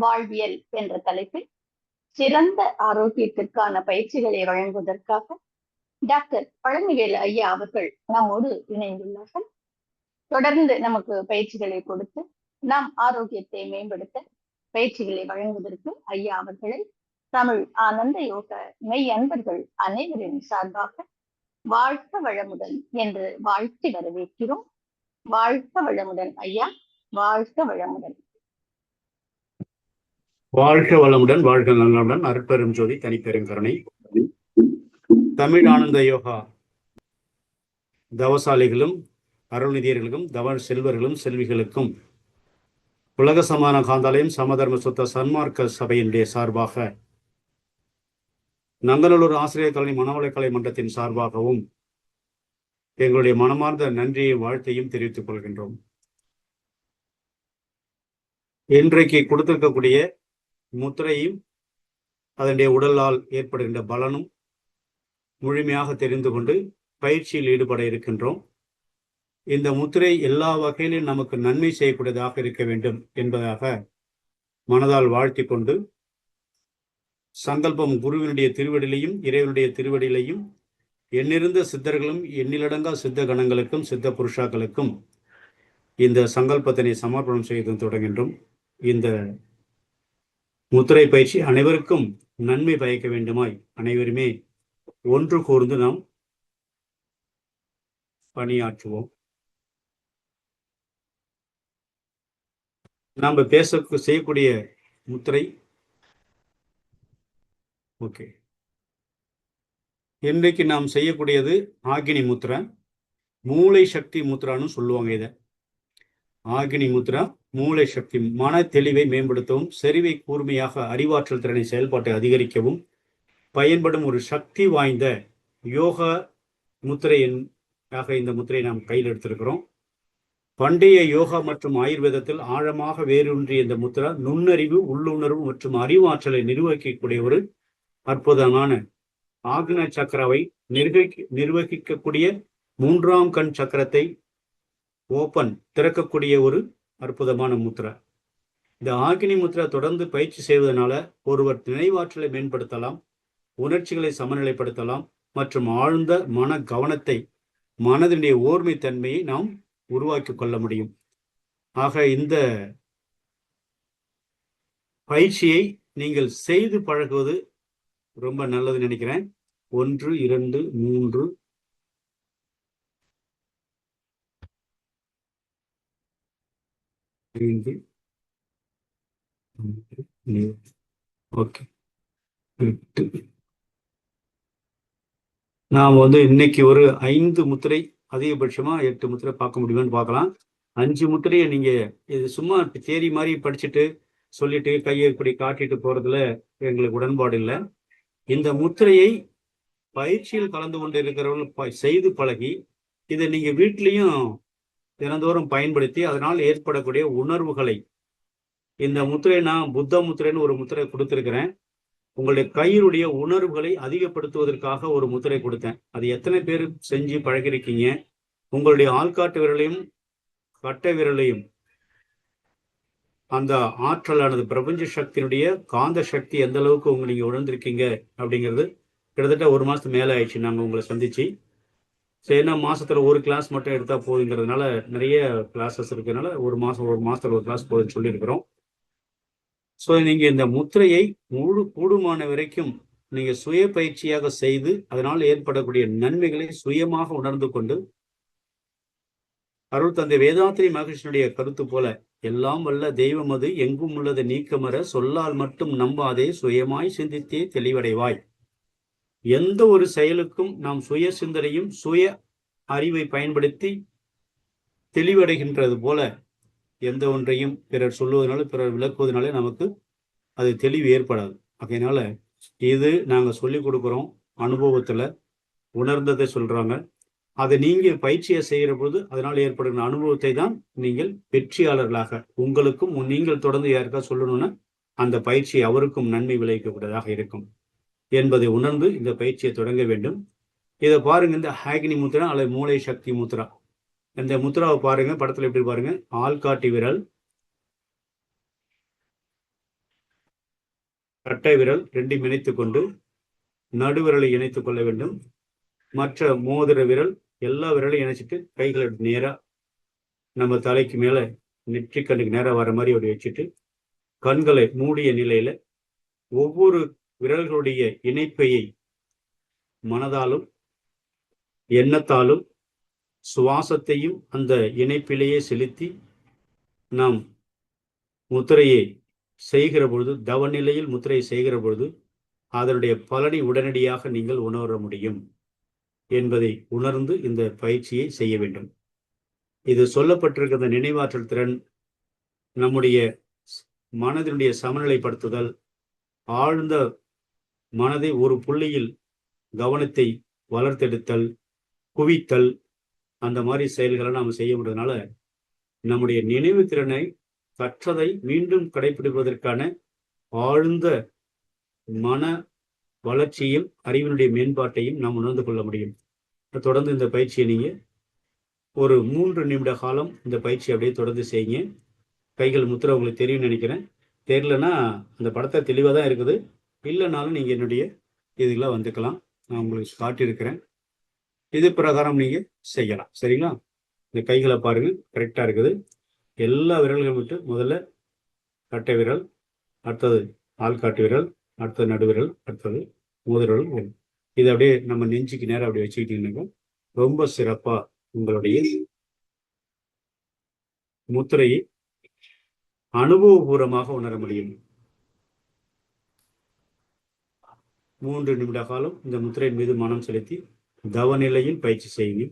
வாழ்வியல் என்ற தலைப்பில் சிறந்த ஆரோக்கியத்திற்கான பயிற்சிகளை வழங்குவதற்காக டாக்டர் பழனிவேல் ஐயா அவர்கள் நம்மோடு இணைந்துள்ளார்கள். தொடர்ந்து நமக்கு பயிற்சிகளை கொடுத்து நாம் ஆரோக்கியத்தை மேம்படுத்த பயிற்சிகளை வழங்குவதற்கு ஐயா அவர்களை தமிழ் ஆனந்த யோக மெய் அன்பர்கள் அனைவரின் சார்பாக வாழ்க வளமுடன் என்று வாழ்த்தி வரவேற்கிறோம். வாழ்க வளமுடன் ஐயா, வாழ்க வளமுடன். வாழ்க வளமுடன், வாழ்க நலமுடன். அருட்பெரும் ஜோதி, தனிப்பெருங்கருணை. தமிழ் ஆனந்த யோகா தவசாலிகளும் அருள்நிதியர்களுக்கும் தவ செல்வர்களும் செல்விகளுக்கும் உலக சமான காந்தாலயம் சமதர்ம சுத்த சன்மார்க்க சபையினுடைய சார்பாக, நங்கநல்லூர் ஆசிரியர் கல்வி மனவளக்கலை மன்றத்தின் சார்பாகவும் எங்களுடைய மனமார்ந்த நன்றியை வாழ்த்தையும் தெரிவித்துக் கொள்கின்றோம். இன்றைக்கு கொடுத்திருக்கக்கூடிய முத்திரையும் அதனுடைய உடலால் ஏற்படுகின்ற பலனும் முழுமையாக தெரிந்து கொண்டு பயிற்சியில் ஈடுபட இருக்கின்றோம். இந்த முத்திரை எல்லா வகையிலும் நமக்கு நன்மை செய்யக்கூடியதாக இருக்க வேண்டும் என்பதாக மனதால் வாழ்த்தி கொண்டு, சங்கல்பம் குருவினுடைய திருவடியிலையும் இறைவனுடைய திருவடியிலையும் எண்ணிருந்த சித்தர்களும் எண்ணிலடங்கா சித்த கணங்களுக்கும் சித்த புருஷாக்களுக்கும் இந்த சங்கல்பத்தினை சமர்ப்பணம் செய்து தொடங்கின்றோம். இந்த முத்திரை பயிற்சி அனைவருக்கும் நன்மை பயக்க வேண்டுமாய் அனைவருமே ஒன்று கூர்ந்து நாம் பணியாற்றுவோம். நாம் செய்யக்கூடிய முத்திரை ஓகே. இன்றைக்கு நாம் செய்யக்கூடியது ஆகினி முத்ரா, மூளை சக்தி முத்ரான்னு சொல்லுவாங்க. இதை ஆகினி முத்ரா மூளை சக்தி, மன தெளிவை மேம்படுத்தவும், செறிவை கூர்மையாக அறிவாற்றல் திறனை செயல்பாட்டை அதிகரிக்கவும் பயன்படும் ஒரு சக்தி வாய்ந்த யோகா முத்திரையாக இந்த முத்திரையை நாம் கையில் எடுத்திருக்கிறோம். பண்டைய யோகா மற்றும் ஆயுர்வேதத்தில் ஆழமாக வேரூன்றிய இந்த முத்திரா நுண்ணறிவு, உள்ளுணர்வு மற்றும் அறிவாற்றலை நிர்வகிக்கக்கூடிய ஒரு அற்புதமான ஆக்ன சக்கராவை நிர்வகிக்கக்கூடிய மூன்றாம் கண் சக்கரத்தை திறக்கக்கூடிய ஒரு அற்புதமான முத்ரா. இந்த ஆகினி முத்ரா தொடர்ந்து பயிற்சி செய்வதனால ஒருவர் நினைவாற்றலை மேம்படுத்தலாம், உணர்ச்சிகளை சமநிலைப்படுத்தலாம் மற்றும் ஆழ்ந்த மன கவனத்தை, மனதினுடைய ஓர்மை தன்மையை நாம் உருவாக்கி கொள்ள முடியும். ஆக இந்த பயிற்சியை நீங்கள் செய்து பழகுவது ரொம்ப நல்லது நினைக்கிறேன். 1 2 3 5 ஓகே 8. நாம் இன்னைக்கு ஒரு 5 முத்திரை, அதிகபட்சமா 8 முத்திரை பார்க்க முடியுமான்னு பார்க்கலாம். 5 முத்திரையை நீங்க இது சும்மா தேரி மாதிரி படிச்சுட்டு சொல்லிட்டு கையை இப்படி காட்டிட்டு போறதுல எங்களுக்கு உடன்பாடு இல்லை. இந்த முத்திரையை பயிற்சியில் கலந்து கொண்டு இருக்கிறவர்கள் செய்து பழகி இதை நீங்க வீட்லையும் தினந்தோறும் பயன்படுத்தி அதனால் ஏற்படக்கூடிய உணர்வுகளை, இந்த முத்திரை நான் புத்த முத்திரைன்னு ஒரு முத்திரை கொடுத்திருக்கிறேன். உங்களுடைய கையினுடைய உணர்வுகளை அதிகப்படுத்துவதற்காக ஒரு முத்திரை கொடுத்தேன். அது எத்தனை பேர் செஞ்சு பழகிருக்கீங்க? உங்களுடைய ஆள்காட்டு விரலையும் கட்டை விரலையும் அந்த ஆற்றலானது, பிரபஞ்ச சக்தியினுடைய காந்த சக்தி எந்த அளவுக்கு நீங்க உணர்ந்திருக்கீங்க அப்படிங்கிறது கிட்டத்தட்ட 1 மாசத்துக்கு மேலே ஆயிடுச்சு நாங்கள் உங்களை சந்திச்சு. சரினா மாசத்துல ஒரு கிளாஸ் மட்டும் எடுத்தா போதுங்கிறதுனால நிறைய கிளாஸஸ் இருக்கிறதுனால ஒரு மாசத்துல ஒரு கிளாஸ் போதுன்னு சொல்லியிருக்கிறோம். ஸோ நீங்க இந்த முத்திரையை கூடுமான வரைக்கும் நீங்க சுய பயிற்சியாக செய்து அதனால் ஏற்படக்கூடிய நன்மைகளை சுயமாக உணர்ந்து கொண்டு, அருள் தந்தை வேதாத்திரி மகரிஷியினுடைய கருத்து போல, எல்லாம் வல்ல தெய்வம் அது எங்கும் உள்ளது நீக்கமர சொல்லால் மட்டும் நம்பாதே சுயமாய் சிந்தித்தே தெளிவடைவாய். எந்த ஒரு செயலுக்கும் நாம் சுய சிந்தனையும் சுய அறிவை பயன்படுத்தி தெளிவடைகின்றது போல, எந்த ஒன்றையும் பிறர் சொல்லுவதனால பிறர் விளக்குவதனால நமக்கு அது தெளிவு ஏற்படாது. அதனால இது நாங்கள் சொல்லி கொடுக்குறோம், அனுபவத்துல உணர்ந்ததை சொல்றாங்க. அதை நீங்க பயிற்சியை செய்கிற போது அதனால் ஏற்படுகிற அனுபவத்தை தான் நீங்கள் வெற்றியாளர்களாக, உங்களுக்கும் நீங்கள் தொடர்ந்து யாருக்கா சொல்லணும்னா அந்த பயிற்சி அவருக்கும் நன்மை விளைவிக்கக்கூடியதாக இருக்கும் என்பதை உணர்ந்து இந்த பயிற்சியை தொடங்க வேண்டும். இதை பாருங்க, இந்த ஆக்னி முத்ரா அல்லது மூளை சக்தி முத்ரா, இந்த முத்ராவை பாருங்க, படத்துல எப்படி பாருங்க, ஆள்காட்டி விரல், கட்டை விரல் ரெண்டையும் இணைத்துக் கொண்டு நடுவிரலை இணைத்துக் கொள்ள வேண்டும். மற்ற மோதிர விரல் எல்லா விரலையும் இணைச்சிட்டு கைகளை நேரா நம்ம தலைக்கு மேல நெற்றிக்கண்ணுக்கு நேரா வர மாதிரி அப்படி வச்சுட்டு கண்களை மூடிய நிலையில ஒவ்வொரு விரல்களுடைய இணைப்பையை மனதாலும் எண்ணத்தாலும் சுவாசத்தையும் அந்த இணைப்பிலேயே செலுத்தி நாம் முத்திரையை செய்கிற பொழுது, தவநிலையில் முத்திரையை செய்கிற பொழுது அதனுடைய பலனை உடனடியாக நீங்கள் உணர முடியும் என்பதை உணர்ந்து இந்த பயிற்சியை செய்ய வேண்டும். இது சொல்லப்பட்டிருக்கிற நினைவாற்றல் திறன், நம்முடைய மனதினுடைய சமநிலைப்படுத்துதல், ஆழ்ந்த மனதை ஒரு புள்ளியில் கவனத்தை வளர்த்தெடுத்தல், குவித்தல், அந்த மாதிரி செயல்களை நாம் செய்ய முடியறதுனால நம்முடைய நினைவு திறனை, கற்றதை மீண்டும் கடைபிடிப்பதற்கான ஆழ்ந்த மன வளர்ச்சியும் அறிவினுடைய மேம்பாட்டையும் நாம் உணர்ந்து கொள்ள முடியும். தொடர்ந்து இந்த பயிற்சியை நீங்க ஒரு 3 நிமிட காலம் இந்த பயிற்சி அப்படியே தொடர்ந்து செய்யுங்க. கைகள் முத்திரை உங்களுக்கு தெரியும்னு நினைக்கிறேன். தெரியலன்னா அந்த படத்தை தெளிவாக தான் இருக்குது. இல்லைனாலும் நீங்கள் என்னுடைய இதுக்கெல்லாம் வந்துக்கலாம். நான் உங்களுக்கு காட்டியிருக்கிறேன். இது பிரகாரம் நீங்கள் செய்யலாம். சரிங்களா? இந்த கைகளை பாருங்க, கரெக்டாக இருக்குது. எல்லா விரல்களும் விட்டு முதல்ல கட்டை விரல், அடுத்தது ஆள்காட்டு விரல், அடுத்தது நடுவிரல், அடுத்தது மோதிரல். இது அப்படியே நம்ம நெஞ்சுக்கு நேரம் அப்படி வச்சுக்கிட்டீங்கன்னாக்க ரொம்ப சிறப்பா உங்களுடைய முத்திரையை அனுபவபூர்வமாக உணர முடியும். 3 நிமிட காலம் இந்த முத்திரையின் மீது மனம் செலுத்தி தவநிலையில் பயிற்சி செய்யுங்க.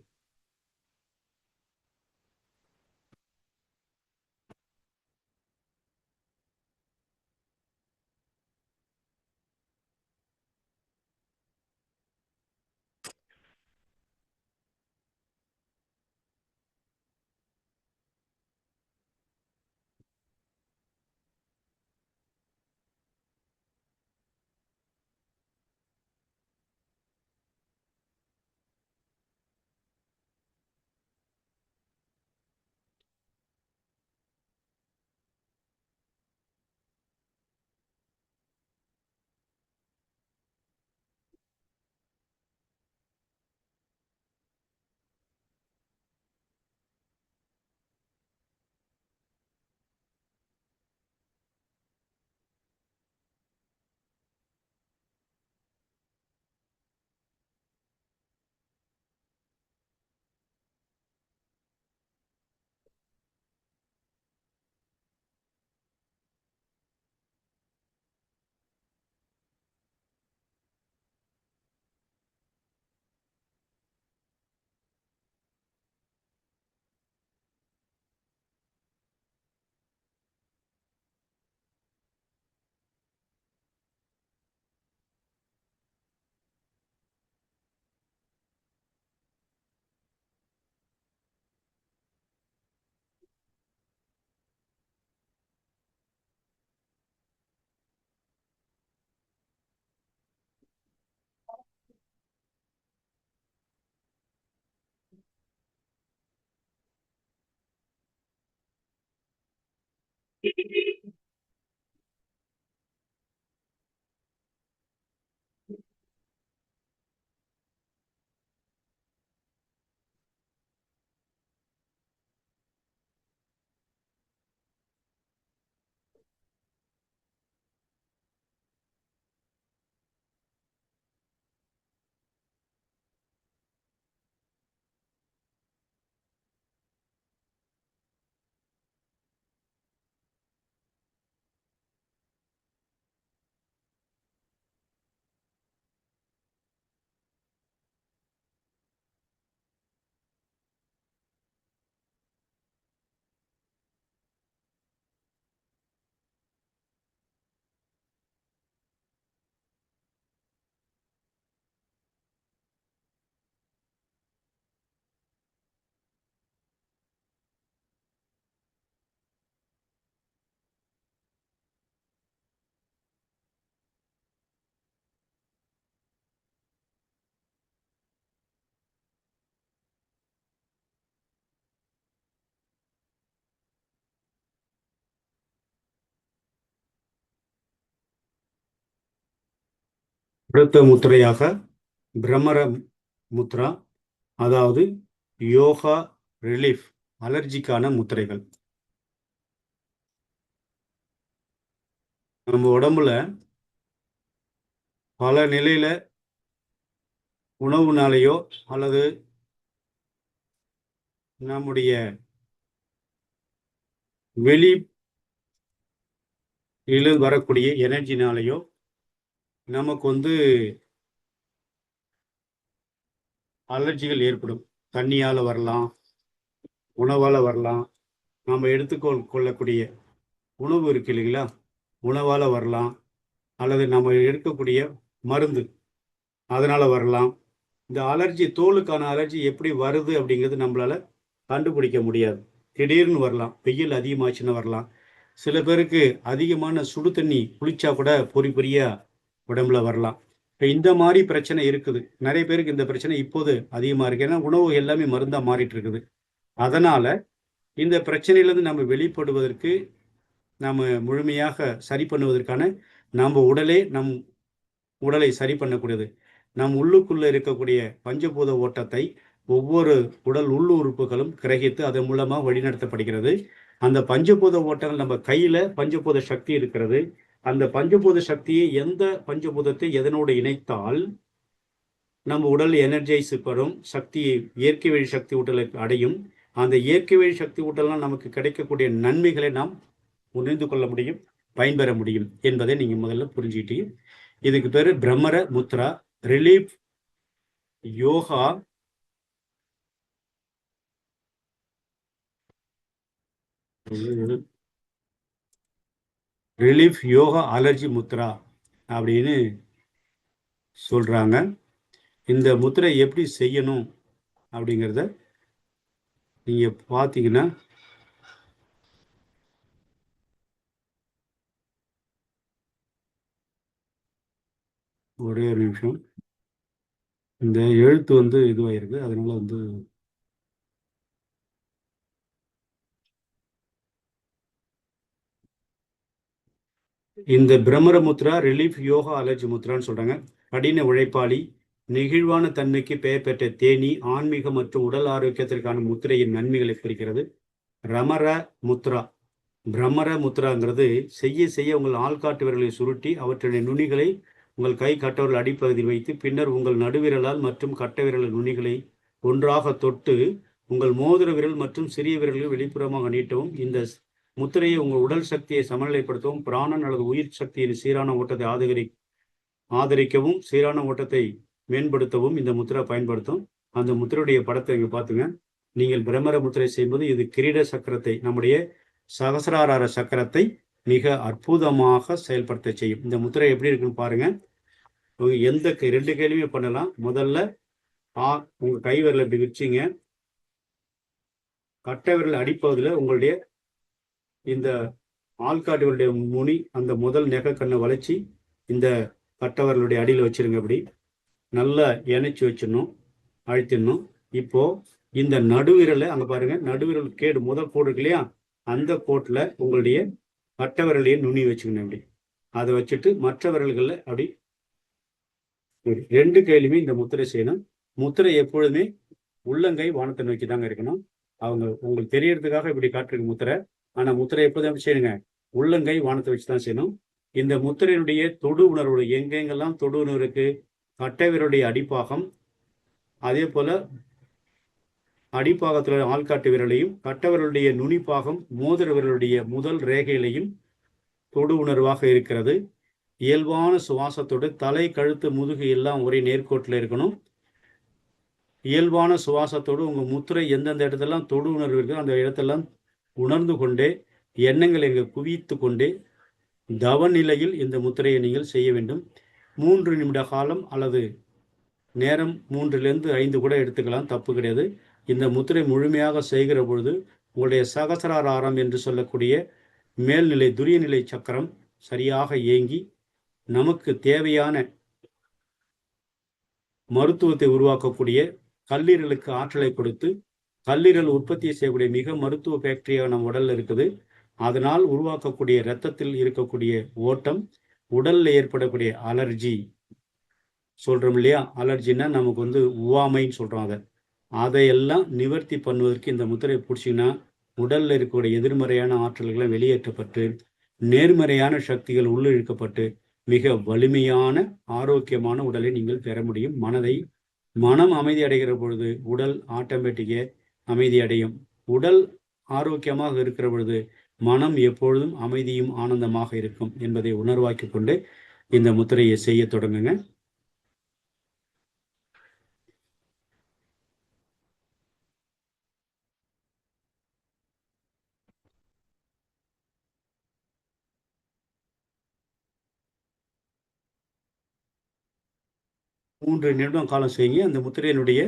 அடுத்த முத்திரையாக பிரம்மர முத்ரா, அதாவது யோகா ரிலீஃப், அலர்ஜிக்கான முத்திரைகள். நம்ம உடம்புல பல நிலையில உணவுனாலேயோ அல்லது நம்முடைய வெளியில வரக்கூடிய எனர்ஜினாலேயோ நமக்கு அலர்ஜிகள் ஏற்படும். தண்ணியால வரலாம், உணவால வரலாம், நம்ம எடுத்துக்கொள்ளக்கூடிய உணவு இருக்கு இல்லைங்களா, உணவால வரலாம், அல்லது நம்ம எடுக்கக்கூடிய மருந்து அதனால வரலாம். இந்த அலர்ஜி, தோலுக்கான அலர்ஜி எப்படி வருது அப்படிங்கிறது நம்மளால கண்டுபிடிக்க முடியாது. திடீர்னு வரலாம், வெயில் அதிகமாச்சுன்னு வரலாம். சில பேருக்கு அதிகமான சுடு தண்ணி குளிச்சா கூட பொறியா உடம்புல வரலாம். இப்போ இந்த மாதிரி பிரச்சனை இருக்குது. நிறைய பேருக்கு இந்த பிரச்சனை இப்போது அதிகமாக இருக்கு. ஏன்னா உணவு எல்லாமே மருந்தாக மாறிட்டு இருக்குது. அதனால இந்த பிரச்சனையிலிருந்து நம்ம வெளிப்படுவதற்கு, நம்ம முழுமையாக சரி பண்ணுவதற்கான நம்ம உடலை சரி பண்ணக்கூடியது நம் உள்ளுக்குள்ள இருக்கக்கூடிய பஞ்சபூத ஓட்டத்தை ஒவ்வொரு உடல் உள்ளுறுப்புகளும் கிரகித்து அதன் மூலமா வழிநடத்தப்படுகிறது. அந்த பஞ்சபூத ஓட்டங்கள், நம்ம கையில பஞ்சபூத சக்தி இருக்கிறது. அந்த பஞ்சபூத சக்தியை எந்த பஞ்சபூதத்தை எதனோடு இணைத்தால் நம்ம உடல் எனர்ஜைஸ் பெறும், சக்தியை இயற்கை வழி சக்தி ஊட்டலை அடையும். அந்த இயற்கை வழி சக்தி ஊட்டலாம் நமக்கு கிடைக்கக்கூடிய நன்மைகளை நாம் உணர்ந்து கொள்ள முடியும், பயன்பெற முடியும் என்பதை நீங்க முதல்ல புரிஞ்சுக்கிட்டீங்க. இதுக்கு பேரு பிரம்மர முத்ரா ரிலீஃப் யோகா அலர்ஜி முத்ரா அப்படின்னு சொல்றாங்க. இந்த முத்திரை எப்படி செய்யணும் அப்படிங்கிறத நீங்க பார்த்தீங்கன்னா, ஒரே ஒரு நிமிஷம், இந்த எழுத்து இதுவாயிருக்கு, அதனால இந்த பிரம்மர முத்ரா ரிலீஃப் யோகா அலர்ஜி முத்ரான்னு சொல்றாங்க. கடின உழைப்பாளி, நெகிழ்வான தன்மைக்கு பெயர் பெற்ற தேனி, ஆன்மீக மற்றும் உடல் ஆரோக்கியத்திற்கான முத்திரையின் நன்மைகளை குறிக்கிறது. பிரம்மர முத்ராங்கிறது செய்ய செய்ய உங்கள் ஆள்காட்டு விரல்களை சுருட்டி அவற்றுடைய நுனிகளை உங்கள் கை கட்டவர்கள் அடிப்பகுதியில் வைத்து பின்னர் உங்கள் நடுவிரலால் மற்றும் கட்டவிரல் நுனிகளை ஒன்றாக தொட்டு உங்கள் மோதிர விரல் மற்றும் சிறிய விரல்கள் வெளிப்புறமாக நீட்டவும். இந்த முத்திரையை உங்கள் உடல் சக்தியை சமநிலைப்படுத்தவும், பிராணன் அல்லது உயிர் சக்தியின் சீரான ஓட்டத்தை ஆதரிக்கவும், சீரான ஓட்டத்தை மேம்படுத்தவும் இந்த முத்திரை பயன்படுத்தும். அந்த முத்திரையுடைய படத்தை இங்க பாத்துங்க. நீங்கள் பிரம்மர முத்திரை செய்யும்போது இது கிரீட சக்கரத்தை, நம்முடைய சகசிரார சக்கரத்தை மிக அற்புதமாக செயல்படுத்த செய்யும். இந்த முத்திரை எப்படி இருக்குன்னு பாருங்க. எந்த 2 கேள்வியுமே பண்ணலாம். முதல்ல உங்க கை விரல் இப்படி வச்சிங்க, கட்டை விரல் அடிப்பகுதியில் உங்களுடைய இந்த ஆள்காட்டுகளுடைய முனி அந்த முதல் நெகக்கண்ணை வளைச்சி இந்த கட்டவர்களுடைய அடியில் வச்சிருங்க. அப்படி நல்லா இணைச்சி வச்சிடணும், அழுத்திடணும். இப்போ இந்த நடுவிரலை அங்க பாருங்க, நடுவிரல் கேடு முதல் கோடு இருக்கு இல்லையா, அந்த கோட்டுல உங்களுடைய கட்ட விரலையே நுனி வச்சுக்கணும். அப்படி அதை வச்சுட்டு மற்ற விரல்கள்ல அப்படி 2 கையிலுமே இந்த முத்திரை செய்யணும். முத்திரை எப்பொழுதுமே உள்ளங்கை வானத்தை நோக்கி தாங்க இருக்கணும். உங்களுக்கு தெரியறதுக்காக இப்படி காட்டுறீங்க முத்திரை. ஆனா முத்திரை எப்போதும் செய்யுங்க, உள்ளங்கை வானத்தை வச்சுதான் செய்யணும். இந்த முத்திரையினுடைய தொடு உணர்வு, எங்கெங்கெல்லாம் தொடு உணர்வு இருக்கு, கட்டை விரலுடைய அடிப்பாகம், அதே போல அடிப்பாகத்துல ஆள்காட்டு விரலையும், கட்டவர்களுடைய நுனிப்பாகம் மோதிர விரலுடைய முதல் ரேகையிலையும் தொடு உணர்வாக இருக்கிறது. இயல்பான சுவாசத்தோடு தலை, கழுத்து, முதுகு எல்லாம் ஒரே நேர்கோட்டில் இருக்கணும். இயல்பான சுவாசத்தோடு உங்க முத்திரை எந்தெந்த இடத்தெல்லாம் தொடு உணர்வு இருக்கு அந்த இடத்தெல்லாம் உணர்ந்து கொண்டே, எண்ணங்களை இங்கு குவித்து கொண்டே தவ நிலையில் இந்த முத்திரையை நீங்கள் செய்ய வேண்டும். 3 நிமிட காலம் அல்லது நேரம் 3லிருந்து 5 கூட எடுத்துக்கலாம், தப்பு கிடையாது. இந்த முத்திரை முழுமையாக செய்கிற பொழுது உங்களுடைய சகசிராரம் என்று சொல்லக்கூடிய மேல்நிலை துரியநிலை சக்கரம் சரியாக இயங்கி நமக்கு தேவையான மருத்துவத்தை உருவாக்கக்கூடிய கல்லீரலுக்கு ஆற்றலை கொடுத்து, கல்லீரல் உற்பத்தி செய்யக்கூடிய மிக மருத்துவ ஃபேக்டரியா நம்ம உடல்ல இருக்குது. அதனால் உருவாக்கக்கூடிய இரத்தத்தில் இருக்கக்கூடிய ஓட்டம், உடல்ல ஏற்படக்கூடிய அலர்ஜி சொல்றோம் இல்லையா, அலர்ஜின்னா நமக்கு வந்து உவாமைன்னு சொல்றோம். அதையெல்லாம் நிவர்த்தி பண்ணுவதற்கு இந்த முத்திரையை பிடிச்சிங்கன்னா உடல்ல இருக்கக்கூடிய எதிர்மறையான ஆற்றல்களை வெளியேற்றப்பட்டு நேர்மறையான சக்திகள் உள்ளிழுக்கப்பட்டு மிக வலிமையான ஆரோக்கியமான உடலை நீங்கள் பெற முடியும். மனம் அமைதி அடைகிற பொழுது உடல் ஆட்டோமேட்டிக்கே அமைதி அடையும். உடல் ஆரோக்கியமாக இருக்கிற பொழுது மனம் எப்பொழுதும் அமைதியும் ஆனந்தமாக இருக்கும் என்பதை உணர்வாக்கி கொண்டு இந்த முத்திரையை செய்ய தொடங்குங்க. மூன்று நிமிடம் காலம் செய்யுங்க. அந்த முத்திரையினுடைய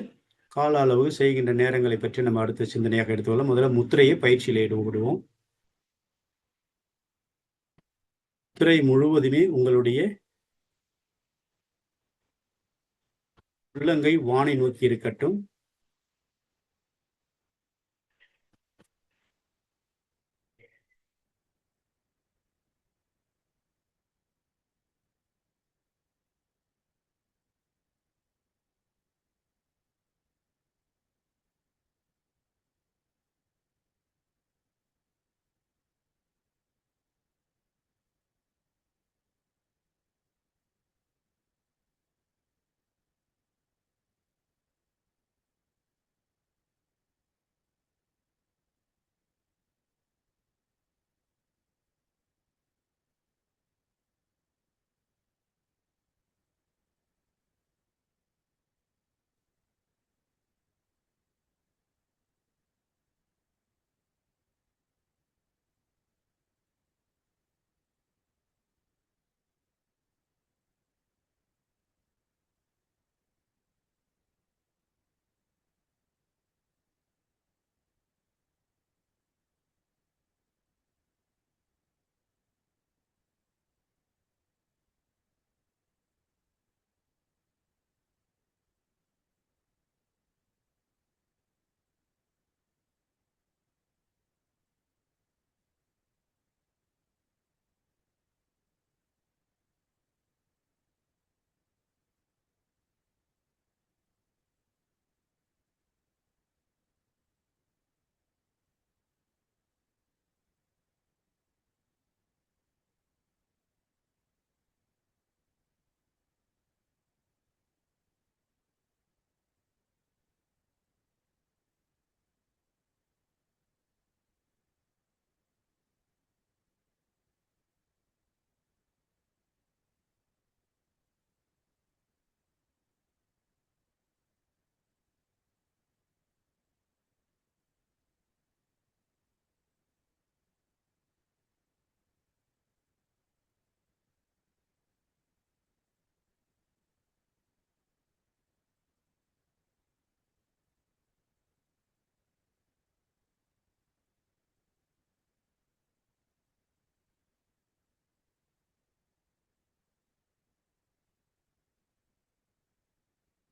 கால அளவு செய்கின்ற நேரங்களை பற்றி நம்ம அடுத்த சிந்தனையாக எடுத்துக்கொள்ள முதல்ல முத்திரையை பயிற்சியில் ஈடுபடுவோம். முத்திரை முழுவதுமே உங்களுடைய உள்ளங்கை வானை நோக்கி இருக்கட்டும்.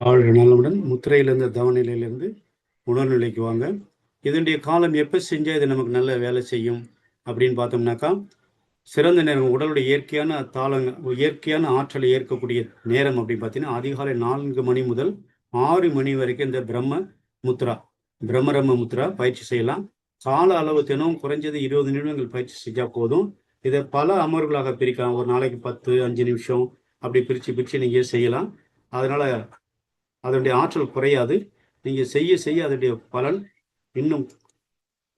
வாழ்க நலமுடன். முத்திரையிலிருந்து தவநிலையிலிருந்து உணர்நிலைக்கு வாங்க. இதனுடைய காலம் எப்போ செஞ்சால் இது நமக்கு நல்ல வேலை செய்யும் அப்படின்னு பார்த்தோம்னாக்கா, சிறந்த நேரம் உடலுடைய இயற்கையான ஆற்றலை ஏற்கக்கூடிய நேரம் அப்படின்னு பார்த்தீங்கன்னா அதிகாலை 4 மணி முதல் 6 மணி வரைக்கும் இந்த பிரம்மரம்ம முத்ரா பயிற்சி செய்யலாம். கால அளவு தினம் குறைஞ்சது 20 நிமிடங்கள் பயிற்சி செஞ்சால் போதும். இதை பல அமர்வுகளாக பிரிக்கலாம். ஒரு நாளைக்கு 10, 5 நிமிஷம் அப்படி பிரித்து நீங்கள் செய்யலாம். அதனால அதனுடைய ஆற்றல் குறையாது. நீங்கள் செய்ய அதனுடைய பலன் இன்னும்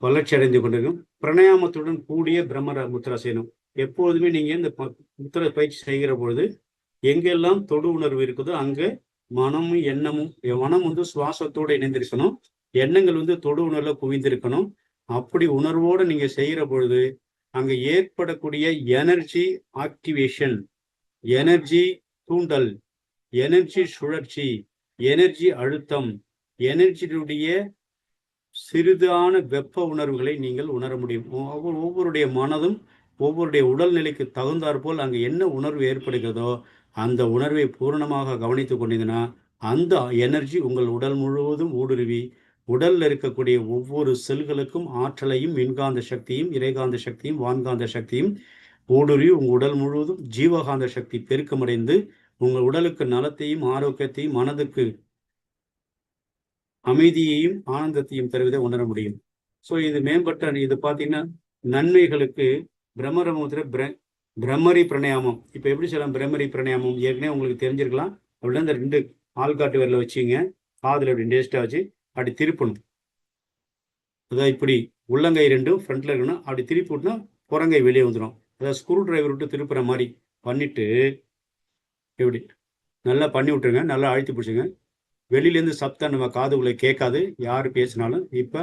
வளர்ச்சி அடைந்து கொண்டிருக்கும். பிரணயாமத்துடன் கூடிய பிரம்மர முத்திரா செய்யணும். எப்போதுமே நீங்கள் இந்த முத்திரை பயிற்சி செய்கிற பொழுது எங்கெல்லாம் தொடு உணர்வு இருக்குதோ அங்கே மனம் வந்து சுவாசத்தோடு இணைந்திருக்கணும். எண்ணங்கள் வந்து தொடு உணர்வுல குவிந்திருக்கணும். அப்படி உணர்வோடு நீங்க செய்கிற பொழுது அங்க ஏற்படக்கூடிய எனர்ஜி ஆக்டிவேஷன், எனர்ஜி தூண்டல், எனர்ஜி சுழற்சி, எனர்ஜி அழுத்தம், எனர்ஜியுடைய சிறிதான வெப்ப உணர்வுகளை நீங்கள் உணர முடியும். ஒவ்வொருடைய மனதும் ஒவ்வொருடைய உடல்நிலைக்கு தகுந்தாற்போல் அங்கே என்ன உணர்வு ஏற்படுகிறதோ அந்த உணர்வை பூரணமாக கவனித்து கொண்டீங்கன்னா அந்த எனர்ஜி உங்கள் உடல் முழுவதும் ஊடுருவி உடல்ல இருக்கக்கூடிய ஒவ்வொரு செல்களுக்கும் ஆற்றலையும், மின்காந்த சக்தியும், இறைகாந்த சக்தியும், வான்காந்த சக்தியும் ஊடுருவி உங்கள் உடல் முழுவதும் ஜீவகாந்த சக்தி பெருக்கமடைந்து உங்கள் உடலுக்கு நலத்தையும் ஆரோக்கியத்தையும் மனதுக்கு அமைதியையும் ஆனந்தத்தையும் தருவதை உணர முடியும். ஸோ இது மேம்பட்ட இது பார்த்தீங்கன்னா நன்மைகளுக்கு பிரம்மர முத்திரை பிரம்மரி பிரணயாமம். இப்போ எப்படி சொல்லலாம்? பிரம்மரி பிரணயாமம் ஏற்கனவே உங்களுக்கு தெரிஞ்சிருக்கலாம். அப்படின்னா இந்த 2 ஆள்காட்டு விரல வச்சுங்க, காதில் இப்படி டேஸ்ட்டாக வச்சு அப்படி திருப்பணும். அதாவது இப்படி உள்ளங்கை 2 ஃப்ரண்ட்ல இருக்கணும். அப்படி திருப்பி விட்டுனா புறங்கை வெளியே வந்துடும். அதாவது ஸ்க்ரூ டிரைவர் விட்டு திருப்புற மாதிரி பண்ணிட்டு இப்படி நல்லா பண்ணி விட்டுருங்க. நல்லா அழுத்தி பிடிச்சுங்க. வெளியிலேருந்து சப்தம் நம்ம காதுக்குள்ளே கேட்காது, யார் பேசினாலும். இப்போ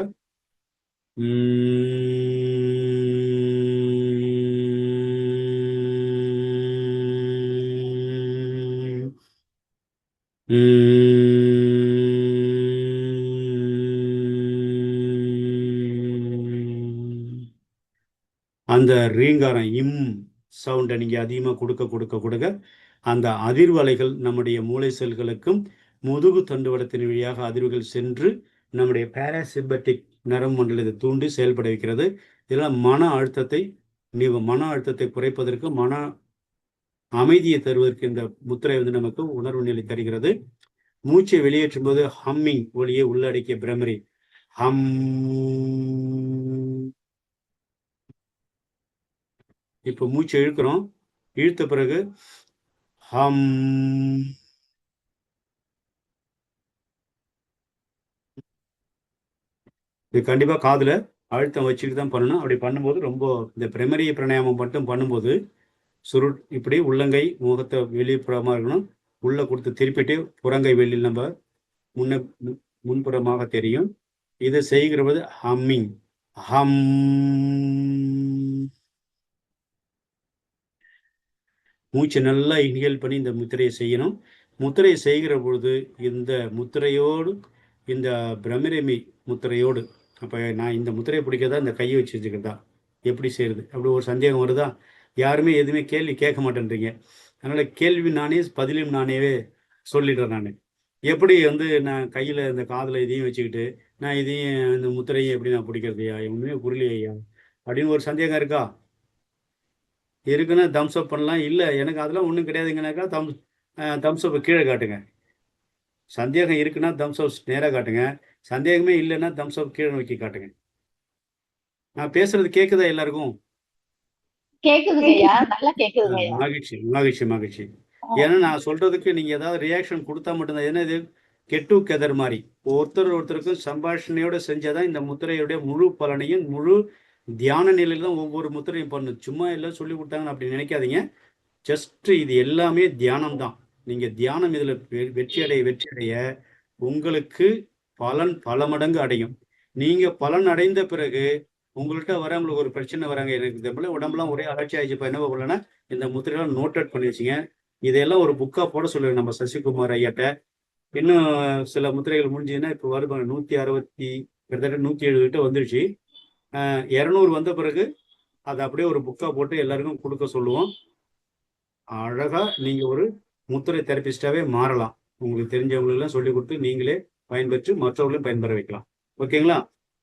அந்த ரீங்காரம் இம் சவுண்டை நீங்கள் அதிகமாக கொடுக்க கொடுக்க கொடுக்க அந்த அதிர்வலைகள் நம்முடைய மூளை செல்களுக்கும் முதுகு தண்டுவடத்தின் வழியாக அதிர்வுகள் சென்று நம்முடைய பாராசிம்பட்டிக் நரம்பு மண்டலத்தை தூண்டி செயல்பட வைக்கிறது. இதெல்லாம் மன அழுத்தத்தை குறைப்பதற்கு, மன அமைதியை தருவதற்கு இந்த முத்திரை நமக்கு உணர்வு நிலை தருகிறது. மூச்சை வெளியேற்றும் போது ஹம்மிங் ஒலியை உள்ளடக்கிய பிரமரி ஹம். இப்போ மூச்சை இழுக்கிறோம். இழுத்த பிறகு ஹம். இது கண்டிப்பா காதுல அழுத்தம் வச்சுட்டு தான் பண்ணணும். அப்படி பண்ணும்போது ரொம்ப இந்த பிரமரி பிராணாயாமம் மட்டும் பண்ணும்போது இப்படி உள்ளங்கை முகத்தை வெளிப்புறமா இருக்கணும். உள்ள கொடுத்து திருப்பிட்டு புறங்கை வெளியில் நம்ம முன்புறமாக தெரியும். இதை செய்கிறது ஹம்மிங் ஹம். மூச்சு நல்லா இன்ஹேல் பண்ணி இந்த முத்திரையை செய்யணும். முத்திரையை செய்கிற பொழுது இந்த முத்திரையோடு, இந்த பிரமிரமி முத்திரையோடு, அப்போ நான் இந்த முத்திரையை பிடிக்கிறதா இந்த கையை வச்சு வச்சுக்கிறதா, எப்படி செய்யறது? அப்படி ஒரு சந்தேகம் வருதா? யாருமே எதுவுமே கேள்வி கேட்க மாட்டேன்றீங்க. அதனால கேள்வி நானே, பதிலும் நானேவே சொல்லிடுறேன். நான் எப்படி நான் கையில் இந்த காதில் இதையும் வச்சுக்கிட்டு நான் இதையும் இந்த முத்திரையும் எப்படி நான் பிடிக்கிறதையா? ஒன்றுமே புரியலையா அப்படின்னு ஒரு சந்தேகம் இருக்கா? இருக்குன்னா தம்ஸ் அப் பண்ணலாம். இல்லை எனக்கு அதெல்லாம் ஒன்றும் கிடையாதுங்கனாக்கா தம்ஸ் அப் கீழே காட்டுங்க. சந்தேகம் இருக்குன்னா தம்ஸ் அப் நேராக காட்டுங்க. சந்தேகமே இல்லைன்னா தம்ஸ் அப் கீழே நோக்கி காட்டுங்க. நான் பேசுறது கேட்குதா எல்லாருக்கும்? மகிழ்ச்சி மகிழ்ச்சி மகிழ்ச்சி. ஏன்னா நான் சொல்றதுக்கு நீங்க ஏதாவது ரியாக்ஷன் கொடுத்தா மட்டும்தான். ஏன்னா இது கெட்டு கெதர் மாதிரி ஒருத்தருக்கும் சம்பாஷணையோட செஞ்சாதான் இந்த முத்திரையுடைய முழு பலனையும், முழு தியான நிலையில தான் ஒவ்வொரு முத்திரையும் பண்ணும். சும்மா எல்லாம் சொல்லி கொடுத்தாங்கன்னு அப்படி நினைக்காதீங்க. ஜஸ்ட் இது எல்லாமே தியானம் தான். நீங்க தியானம் இதுல வெற்றி அடைய உங்களுக்கு பலன் பல மடங்கு அடையும். நீங்க பலன் அடைந்த பிறகு உங்கள்கிட்ட வரவங்களுக்கு ஒரு பிரச்சனை வராங்க, எனக்கு இந்த போல உடம்புலாம் ஒரே அலட்சி ஆயிடுச்சு, இப்போ என்ன பண்ணலன்னா இந்த முத்திரையெல்லாம் நோட் அவுட் பண்ணி வச்சுங்க. இதெல்லாம் ஒரு புக்கா போட சொல்லுவேன் நம்ம சசிகுமார் ஐயாட்ட. இன்னும் சில முத்திரைகள் முடிஞ்சதுன்னா இப்போ வருது 160 கிட்டத்தட்ட 170 கிட்ட வந்துடுச்சு. 200 வந்த பிறகு அதை அப்படியே ஒரு புக்கா போட்டு எல்லாருக்கும் கொடுக்க சொல்லுவோம். அழகா நீங்க ஒரு முத்திரை தெரபிஸ்டாவே மாறலாம். உங்களுக்கு தெரிஞ்சவங்களெல்லாம் சொல்லி கொடுத்து நீங்களே பயன்பெற்று மற்றவர்களையும் பயன்பெற வைக்கலாம். ஓகேங்களா?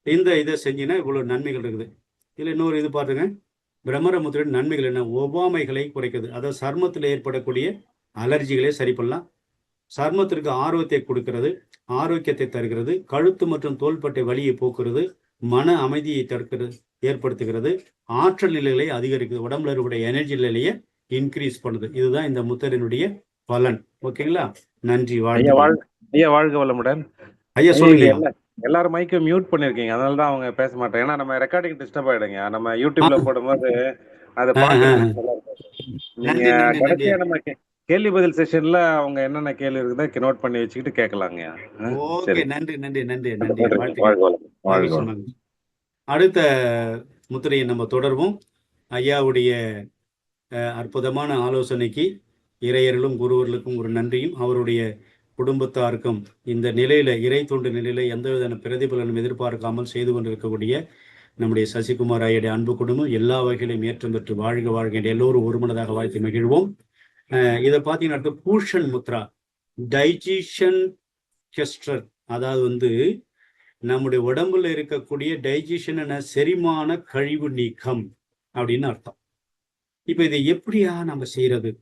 இந்த இதை செஞ்சீங்கன்னா இவ்வளவு நன்மைகள் இருக்குது. இதுல இன்னொரு இது பாருங்க, பிரம்மர முத்திரை நன்மைகள் என்ன? ஒவ்வாமைகளை குறைக்குது. அதாவது சர்மத்தில் ஏற்படக்கூடிய அலர்ஜிகளை சரி பண்ணலாம். சர்மத்திற்கு ஆர்வத்தை கொடுக்கிறது, ஆரோக்கியத்தை தருகிறது, கழுத்து மற்றும் தோள்பட்டை வலியை போக்குறது, மன அமைதியை ஏற்படுத்துகிறது, ஆற்றல் நிலைகளை அதிகரிக்குது, உடம்புல இருக்கக்கூடிய எனர்ஜி நிலையை இன்க்ரீஸ் பண்ணுது. இதுதான் இந்த முத்திரையினுடைய பலன். ஓகேங்களா? நன்றி. வாழ்க வளமுடன். ஐயா சொல்லுங்க. எல்லாரும் மைக்கை மியூட் பண்ணிருக்கீங்க, அதனால தான் அவங்க பேச மாட்டேன். ஏன்னா நம்ம ரெக்கார்டிங் டிஸ்டர்ப் ஆயிடுங்க. நம்ம யூடியூப்ல போடும்போது அதை பார்க்க நீங்க கடைசியா நம்ம கேள்வி பதில் செஷன்ல அவங்க என்னென்ன கேள்வி இருக்குதோ நோட் பண்ணி வச்சுக்கிட்டு கேட்கலாங்க. ஓகே, நன்றி நன்றி நன்றி நன்றி. அடுத்த முத்திரையை நம்ம தொடர்வோம். ஐயாவுடைய அற்புதமான ஆலோசனைக்கு இறையர்களும் குருவர்களுக்கும் ஒரு நன்றியும், அவருடைய குடும்பத்தாருக்கும் இந்த நிலையில இறை தொண்டு நிலையில எந்த விதமான பிரதிபலனும் எதிர்பார்க்காமல் செய்து கொண்டிருக்கக்கூடிய நம்முடைய சசிகுமார் ஐயடைய அன்பு குடும்பம் எல்லா வகையிலும் ஏற்றம் பெற்று வாழ்க வாழ்க என்று எல்லோரும் ஒருமனதாக வாழ்த்து மகிழ்வோம். இதை பார்த்தீங்கன்னா பூஷன் முத்ரா, டைஜஷன் கெஸ்டர், அதாவது நம்முடைய உடம்புல இருக்கக்கூடிய டைஜஷன் செரிமான கழிவு நீக்கம் அப்படின்னு அர்த்தம். இப்ப இதை எப்படியா நம்ம செய்யறது?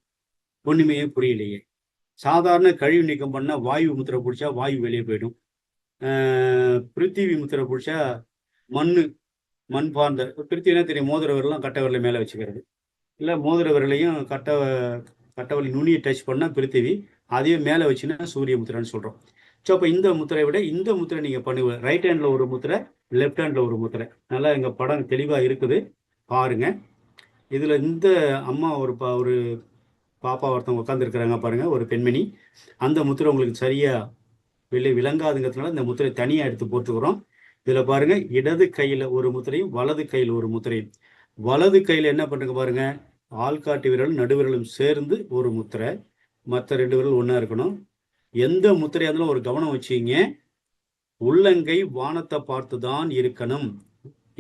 ஒண்ணுமே புரியலையே. சாதாரண கழிவு நீக்கம் பண்ணால் வாயு முத்திரை பிடிச்சா வாயு வெளியே போயிடும். பிருத்திவி முத்திரை பிடிச்சா மண் பார்ந்த பிருத்திவினா தெரியும், மோதிர விரலாம் கட்டை விரலை மேலே வச்சுக்கிறது, இல்லை மோதிர விரலையும் கட்டவரல் நுனியை டச் பண்ணால் பிருத்திவி, அதையும் மேலே வச்சுன்னா சூரிய முத்திரைன்னு சொல்கிறோம். ஸோ அப்போ இந்த முத்திரை விட இந்த முத்திரை நீங்கள் பண்ணுவீங்க. ரைட் ஹேண்டில் ஒரு முத்திரை, லெஃப்ட் ஹேண்டில் ஒரு முத்திரை. நல்லா எங்கள் படம் தெளிவாக இருக்குது பாருங்க. இதில் இந்த அம்மா ஒரு பாப்பா ஒருத்தவங்க உட்காந்துருக்குறாங்க பாருங்கள், ஒரு பெண்மணி. அந்த முத்திரை உங்களுக்கு சரியாக விளங்காதுங்கிறதுனால இந்த முத்திரை தனியாக எடுத்து போட்டுக்கிறோம். இதில் பாருங்கள், இடது கையில் ஒரு முத்திரையும் வலது கையில் ஒரு முத்திரையும். வலது கையில் என்ன பண்ணுங்க பாருங்கள், ஆள்காட்டி விரலும் நடுவிரலும் சேர்ந்து ஒரு முத்திரை, மற்ற 2 விரல் ஒன்றா இருக்கணும். எந்த முத்திரையாக இருந்தாலும் ஒரு கவனம் வச்சுங்க, உள்ளங்கை வானத்தை பார்த்து தான் இருக்கணும்.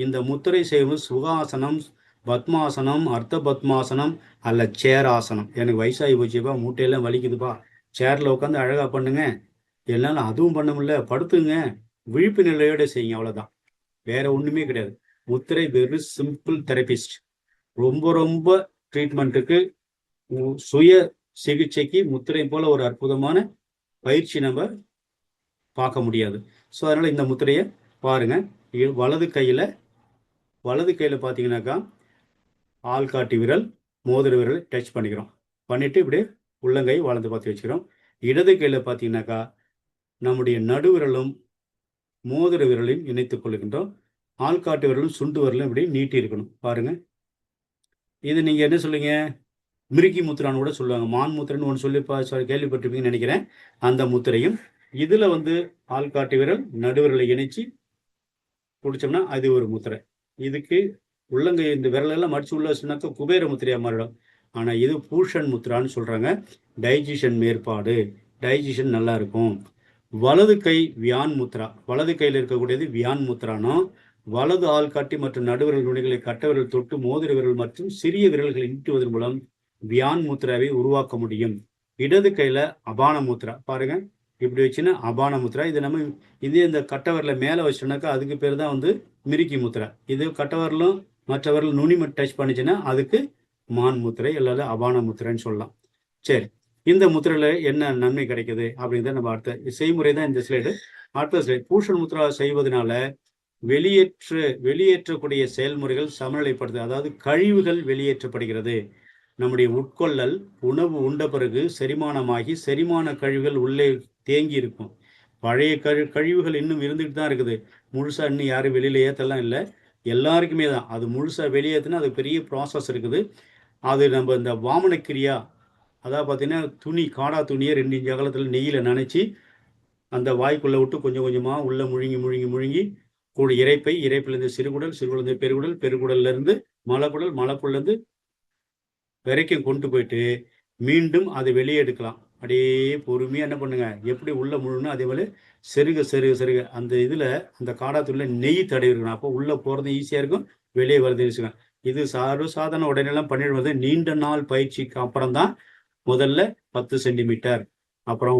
இந்த முத்திரை செய்வது சுகாசனம், பத்மாசனம், அர்த்த பத்மாசனம் அல்ல சேராசனம். எனக்கு வயசாகி போச்சுப்பா, மூட்டையெல்லாம் வலிக்குதுப்பா, சேரில் உட்காந்து அழகாக பண்ணுங்க. என்னால் அதுவும் பண்ண முடியல, படுத்துங்க, விழிப்பு நிலையோட செய்யுங்க, அவ்வளோதான், வேற ஒன்றுமே கிடையாது. முத்திரை வெரி சிம்பிள் தெரபிஸ்ட். ரொம்ப ரொம்ப ட்ரீட்மெண்ட்டுக்கு, சுய சிகிச்சைக்கு முத்திரை போல ஒரு அற்புதமான பயிற்சி நம்ம பார்க்க முடியாது. ஸோ அதனால் இந்த முத்திரையை பாருங்கள். வலது கையில் பார்த்தீங்கன்னாக்கா ஆள்காட்டி விரல் மோதிர விரல் டச் பண்ணிக்கிறோம். பண்ணிவிட்டு இப்படி உள்ளங்கை வலது பார்த்து வச்சுக்கிறோம். இடது கையில் பார்த்தீங்கன்னாக்கா நம்முடைய நடுவிரலும் மோதிர விரலையும் இணைத்துக் கொள்கின்றோம். ஆள்காட்டு விரலும் சுண்டு விரலும் இப்படி நீட்டி இருக்கணும். பாருங்கள், இது நீங்கள் என்ன சொல்லுங்க, மிருகி முத்திரான்னு கூட சொல்லுவாங்க. மான் முத்திரைன்னு ஒன்று சொல்லி கேள்விப்பட்டிருப்பீங்கன்னு நினைக்கிறேன். அந்த முத்திரையும் இதில் ஆள்காட்டி விரல் நடுவிரலை இணைச்சி பிடிச்சோம்னா அது ஒரு முத்திரை. இதுக்கு உள்ளங்கை இந்த விரலெல்லாம் மடிச்சு உள்ள வச்சுனாக்கா குபேர முத்திரையாக மாறிடும். ஆனால் இது பூஷன் முத்திரான்னு சொல்கிறாங்க. டைஜஷன் மேற்பாடு, டைஜஷன் நல்லா இருக்கும். வலது கை வியான் முத்ரா, வலது கையில் இருக்கக்கூடியது வியான் முத்ரானோ. வலது ஆள்காட்டி மற்றும் நடுவிரல் நுனிகளை கட்டவிரல் தொட்டு மோதிர விரல் மற்றும் சிறிய விரல்களை நீட்டுவதன் மூலம் வியான் முத்ராவை உருவாக்க முடியும். இடது கையில் அபான முத்ரா பாருங்க, இப்படி வச்சுன்னா அபான முத்ரா. இது நம்ம இந்த கட்டவரில் மேலே வச்சோம்னாக்கா அதுக்கு பேர் தான் மிருகி முத்ரா. இது கட்டவரலும் மற்றவர்கள் நுனி மட்டும் டச் பண்ணிச்சுன்னா அதுக்கு மான் முத்திரை அல்லது அபான முத்திரைன்னு சொல்லலாம். சரி, இந்த முத்திரையில் என்ன நன்மை கிடைக்குது அப்படிங்கிறத நம்ம அடுத்த செய்முறை தான் இந்த ஸ்லைடு. அடுத்த ஸ்லைடு, பூஷன் முத்ரா செய்வதனால வெளியேற்றக்கூடிய செயல்முறைகள் சமநிலைப்படுது. அதாவது கழிவுகள் வெளியேற்றப்படுகிறது. நம்முடைய உட்கொள்ளல், உணவு உண்ட பிறகு செரிமானமாகி செரிமான கழிவுகள் உள்ளே தேங்கி இருக்கும். பழைய கழிவுகள் இன்னும் இருந்துகிட்டு தான் இருக்குது. முழுசாக இன்னும் யாரும் வெளியில் ஏற்றலாம் இல்லை, எல்லாருக்குமே தான். அது முழுசாக வெளியேற்றினா அது பெரிய ப்ராசஸ் இருக்குது. அது நம்ம இந்த வாமனக்கிரியா, அதாவது பார்த்தீங்கன்னா காடா துணியை 2 இன்ச் அகலத்தில் நெய்யில் நனைச்சி அந்த வாய்க்குள்ளே விட்டு கொஞ்சம் கொஞ்சமாக உள்ளே முழுங்கி கூட இறைப்பிலேருந்து சிறுகுடல் பெருகுடல்லேருந்து மலக்குடல்லேருந்து வரைக்கும் கொண்டு போயிட்டு மீண்டும் அதை வெளியே எடுக்கலாம். அப்படியே பொறுமையாக என்ன பண்ணுங்க, எப்படி உள்ள முழுனா அதே மாதிரி செருக அந்த இதில் அந்த காடாத்தூளில் நெய் தடவி இருக்கணும். அப்போ உள்ளே போகிறது ஈஸியாக இருக்கும், வெளியே வருது ஈஸியாக. இது சாதாரண உடனெல்லாம் பண்ணிடுவது. நீண்ட நாள் பயிற்சிக்கு அப்புறம் தான் முதல்ல 10 சென்டிமீட்டர், அப்புறம்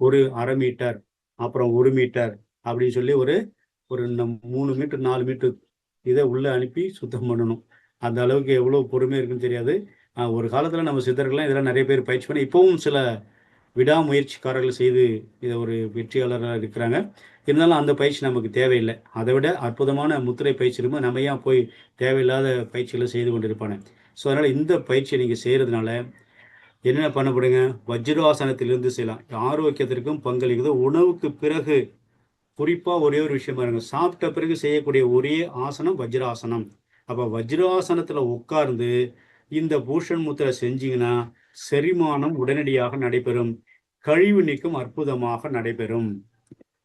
ஒரு அரை மீட்டர், அப்புறம் 1 மீட்டர் அப்படின்னு சொல்லி ஒரு 3 மீட்டர் 4 மீட்டர் இதை உள்ளே அனுப்பி சுத்தம் பண்ணணும். அந்த அளவுக்கு எவ்வளோ பொறுமை இருக்குன்னு தெரியாது. ஒரு காலத்தில் நம்ம சித்தர்கள்லாம் இதெல்லாம் நிறைய பேர் பயிற்சி பண்ணி இப்போவும் சில விடாமுயற்சிக்காரர்கள் செய்து இதை ஒரு வெற்றியாளராக இருக்கிறாங்க. இருந்தாலும் அந்த பயிற்சி நமக்கு தேவையில்லை. அதை விட அற்புதமான முத்திரை பயிற்சி இருக்கும்போது நம்ம ஏன் போய் தேவையில்லாத பயிற்சிகளை செய்து கொண்டிருப்பானே. ஸோ அதனால் இந்த பயிற்சியை நீங்கள் செய்கிறதுனால என்ன பண்ணப்படுங்க, வஜ்ராசனத்திலிருந்து செய்யலாம். ஆரோக்கியத்திற்கும் பங்களிக்குது. உணவுக்கு பிறகு குறிப்பாக ஒரே ஒரு விஷயமா இருங்க, சாப்பிட்ட பிறகு செய்யக்கூடிய ஒரே ஆசனம் வஜ்ராசனம். அப்போ வஜ்ராசனத்தில் உட்கார்ந்து இந்த பூஷன் முத்திரை செஞ்சீங்கன்னா செரிமானம் உடனடியாக நடைபெறும், கழிவு நீக்கம் அற்புதமாக நடைபெறும்.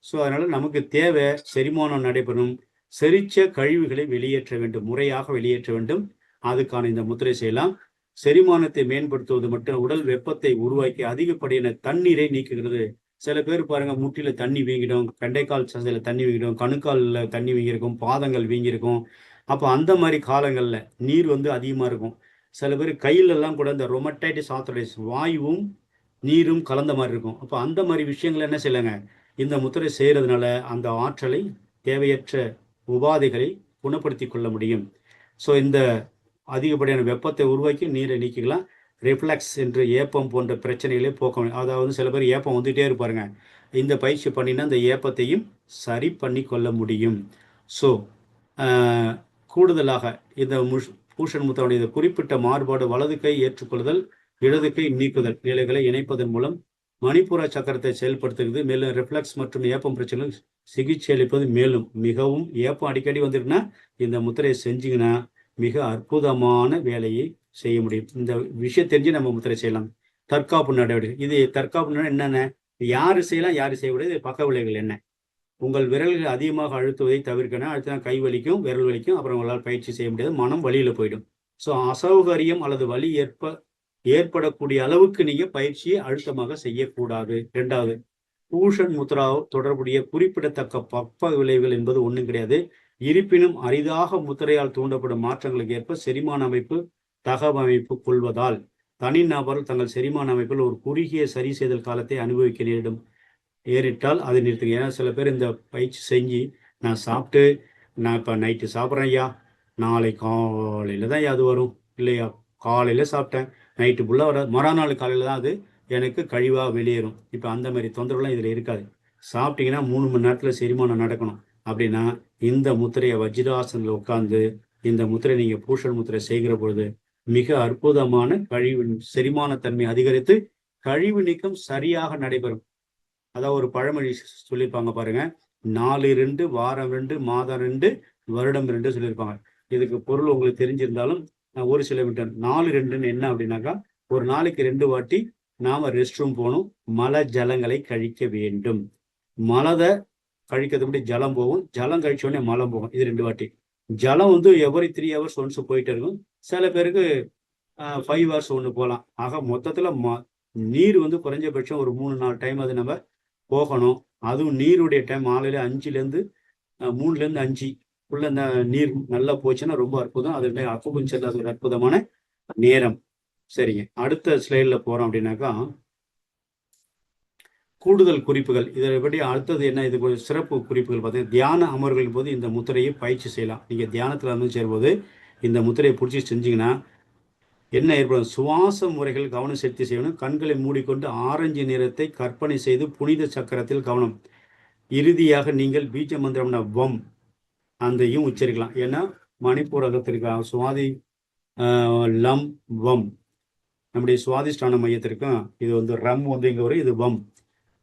ஸோ அதனால நமக்கு தேவை செரிமானம் நடைபெறும், செரிச்ச கழிவுகளை வெளியேற்ற வேண்டும், முறையாக வெளியேற்ற வேண்டும். அதுக்கான இந்த முத்திரை செய்யலாம். செரிமானத்தை மேம்படுத்துவது மட்டும் உடல் வெப்பத்தை உருவாக்கி அதிகப்படியான தண்ணீரை நீக்குகிறது. சில பேர் பாருங்க, முட்டில தண்ணி வீங்கிடும், கண்டைக்கால் சதையில தண்ணி வீங்கிடும், கணுக்காலில் தண்ணி வீங்கியிருக்கும், பாதங்கள் வீங்கியிருக்கும். அப்போ அந்த மாதிரி காலங்களில் நீர் அதிகமாக இருக்கும். சில பேர் கையிலெல்லாம் கூட இந்த ரொமட்டைட்டிஸ் ஆர்த்தரைட்டிஸ், வாயுவும் நீரும் கலந்த மாதிரி இருக்கும். அப்போ அந்த மாதிரி விஷயங்கள் என்ன செய்யலைங்க, இந்த முத்திரை செய்கிறதுனால அந்த ஆற்றலை, தேவையற்ற உபாதைகளை குணப்படுத்தி கொள்ள முடியும். ஸோ இந்த அதிகப்படியான வெப்பத்தை உருவாக்கி நீரை நீக்கிக்கலாம். ரிஃப்ளெக்ஸ் என்று ஏப்பம் போன்ற பிரச்சனைகளை போக்க முடியும். அதாவது சில பேர் ஏப்பம் வந்துகிட்டே இருப்பாருங்க. இந்த பயிற்சி பண்ணினா அந்த ஏப்பத்தையும் சரி பண்ணி கொள்ள முடியும். ஸோ கூடுதலாக இந்த பூஷன் முத்திரையுடைய குறிப்பிட்ட மாறுபாடு வலது கை ஏற்றுக்கொள்ளுதல், இடது கை நீக்குதல் நிலைகளை இணைப்பதன் மூலம் மணிப்புர சக்கரத்தை செயல்படுத்துகிறது. மேலும் ரிஃப்ளெக்ஸ் மற்றும் ஏப்பம் பிரச்சனைகள் சிகிச்சை அளிப்பது. மேலும் மிகவும் ஏப்பம் அடிக்கடி வந்துருக்குன்னா இந்த முத்திரையை செஞ்சீங்கன்னா மிக அற்புதமான வேலையை செய்ய முடியும். இந்த விஷயம் தெரிஞ்சு நம்ம முத்திரை செய்யலாம். தற்காப்பு நடவடிக்கை, இது தற்காப்பு என்னென்ன, யாரு செய்யலாம் யாரு செய்யக்கூடாது, பக்க விளைவுகள் என்ன, உங்கள் விரல்கள் அதிகமாக அழுத்துவதை தவிர்க்கணும். அழுத்தினா கை வலிக்கும், விரல் வலிக்கும், அப்புறம் உங்களால் பயிற்சி செய்ய முடியாது, மனம் வலியில போயிடும். ஸோ அசௌகரியம் அல்லது வலி ஏற்படக்கூடிய அளவுக்கு நீங்க பயிற்சியை அழுத்தமாக செய்யக்கூடாது. 2வது, பூஷன் முத்ரா தொடர்புடைய குறிப்பிடத்தக்க பக்க விளைவுகள் என்பது ஒன்றும் கிடையாது. இருப்பினும் அரிதாக முத்திரையால் தூண்டப்படும் மாற்றங்களுக்கு ஏற்ப செரிமான அமைப்பு தகவமைப்பு கொள்வதால் தனிநபர்கள் தங்கள் செரிமான அமைப்பில் ஒரு குறுகிய சரி செய்தல் காலத்தை அனுபவிக்க நேரிடும். ஏறிட்டால் அதை நிறுத்துங்க. ஏன்னா சில பேர் இந்த பயிற்சி செஞ்சு நான் சாப்பிட்டு நான் இப்போ நைட்டு சாப்பிட்றேன் ஐயா, நாளை காலையில் தான் அது வரும் இல்லையா, காலையில் சாப்பிட்டேன் நைட்டு ஃபுல்லாக வர மறுநாள் காலையில் தான் அது எனக்கு கழிவாக வெளியேறும். இப்போ அந்த மாதிரி தொந்தரவுலாம் இதில் இருக்காது. சாப்பிட்டீங்கன்னா 3 மணி நேரத்தில் செரிமானம் நடக்கணும். அப்படின்னா இந்த முத்திரையை வஜ்ராசனில் உட்காந்து இந்த முத்திரை நீங்கள் பூஷன் முத்திரை செய்கிற பொழுது மிக அற்புதமான கழிவு செரிமானத்தன்மை அதிகரித்து கழிவு நீக்கம் சரியாக நடைபெறும். அதாவது ஒரு பழமொழி சொல்லியிருப்பாங்க பாருங்க, 4-2 வாரம் 2 மாதம் 2 வருடம் 2 சொல்லியிருப்பாங்க. இதுக்கு பொருள் உங்களுக்கு தெரிஞ்சிருந்தாலும் ஒரு சில விட்டன் 4-2 என்ன அப்படின்னாக்கா, ஒரு நாளைக்கு 2 வாட்டி நாம ரெஸ்ட் ரூம் போகணும், மல ஜலங்களை கழிக்க வேண்டும். மலதை கழிக்கிறதுக்கு முன்னாடி ஜலம் போகும், ஜலம் கழிச்ச உடனே மலம் போகும். இது 2 வாட்டி. ஜலம் வந்து எவ்ரி 3 hours ஒன்ஸ் போயிட்டே இருக்கும். சில பேருக்கு 5 hours ஒன்று போகலாம். ஆக மொத்தத்தில் நீர் வந்து குறைஞ்சபட்சம் ஒரு 3-4 டைம் அது நம்ம போகணும். அதுவும் நீருடைய டைம் மாலையில் 3-5 உள்ள இந்த நீர் நல்லா போச்சுன்னா ரொம்ப அற்புதம். அது அக்குபஞ்சர் அது ஒரு அற்புதமான நேரம். சரிங்க, அடுத்த ஸ்லைடில் போகிறோம் அப்படின்னாக்கா கூடுதல் குறிப்புகள். இதை பற்றி அடுத்தது என்ன, இது சிறப்பு குறிப்புகள் பார்த்தீங்கன்னா தியான அமர்வுகளின் போது இந்த முத்திரையை பயிற்சி செய்யலாம். நீங்கள் தியானத்தில் வந்து சேரும்போது இந்த முத்திரையை பிடிச்சி செஞ்சீங்கன்னா என்ன ஏற்படும், சுவாச முறைகள் கவனம் செலுத்தி செய்யணும். கண்களை மூடிக்கொண்டு ஆரஞ்சு நிறத்தை கற்பனை செய்து புனித சக்கரத்தில் கவனம். இறுதியாக நீங்கள் பீஜ மந்திரம்னா வம் அந்தையும் உச்சரிக்கலாம். ஏன்னா மணிப்பூரகத்திற்கு சுவாதி லம் வம், நம்முடைய சுவாதிஷ்டான மையத்திற்கும் இது வந்து ரம் வந்து இங்கே வரும், இது வம்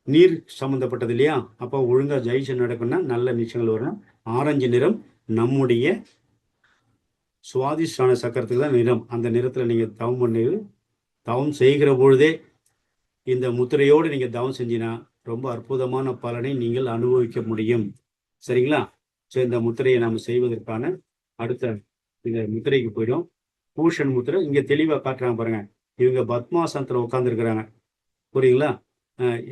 நீர் சம்மந்தப்பட்டது இல்லையா. அப்போ ஒழுங்காக ஜெயிச்சு நடக்கும்னா நல்ல நிச்சயங்கள் வரணும். ஆரஞ்சு நிறம் நம்முடைய சுவாதிஷ்டான சக்கரத்துக்கு தான் நிறம். அந்த நிறத்தில் நீங்கள் தவம் செய்கிற பொழுதே இந்த முத்திரையோடு நீங்கள் தவம் செஞ்சினா ரொம்ப அற்புதமான பலனை நீங்கள் அனுபவிக்க முடியும். சரிங்களா? ஸோ இந்த முத்திரையை நாம் செய்வதற்கான அடுத்த இந்த முத்திரைக்கு போயிடும். பூஷன் முத்திரை இங்கே தெளிவாக காட்டுறாங்க பாருங்க. இவங்க பத்மாசனத்தில் உட்காந்துருக்குறாங்க, புரியுங்களா?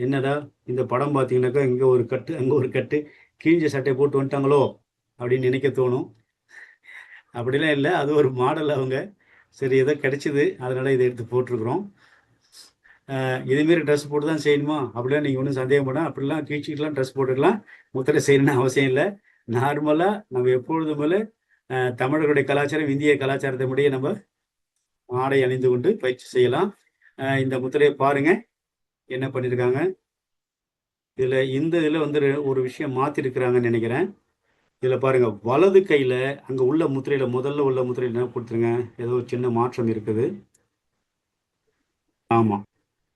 என்னடா இந்த படம் பார்த்தீங்கன்னாக்கா இங்கே ஒரு கட்டு அங்கே ஒரு கட்டு, கிழிஞ்ச சட்டை போட்டு வந்துட்டாங்களோ அப்படின்னு நினைக்க தோணும். அப்படிலாம் இல்லை, அது ஒரு மாடல். அவங்க சரி ஏதோ கிடைச்சிது அதனால இதை எடுத்து போட்டிருக்கிறோம். இதேமாரி ட்ரெஸ் போட்டு தான் செய்யணுமா அப்படிலாம் நீங்கள் ஒன்றும் சந்தேகம் பண்ணால் அப்படிலாம் கீழ்ச்சிக்கலாம் ட்ரெஸ் போட்டுக்கலாம். முத்திரை செய்யணும்னு அவசியம் இல்லை. நார்மலாக நம்ம எப்பொழுதும் போல தமிழர்களுடைய கலாச்சாரம் இந்திய கலாச்சாரத்தை முடிய நம்ம ஆடை அணிந்து கொண்டு பயிற்சி செய்யலாம். இந்த முத்திரையை பாருங்க என்ன பண்ணியிருக்காங்க. இதில் வந்து ஒரு விஷயம் மாற்றிருக்கிறாங்கன்னு நினைக்கிறேன். இதில் பாருங்க, வலது கையில் அங்கே உள்ள முத்திரையில் முதல்ல உள்ள முத்திரையில் என்ன கொடுத்துருங்க, ஏதோ ஒரு சின்ன மாற்றம் இருக்குது. ஆமாம்,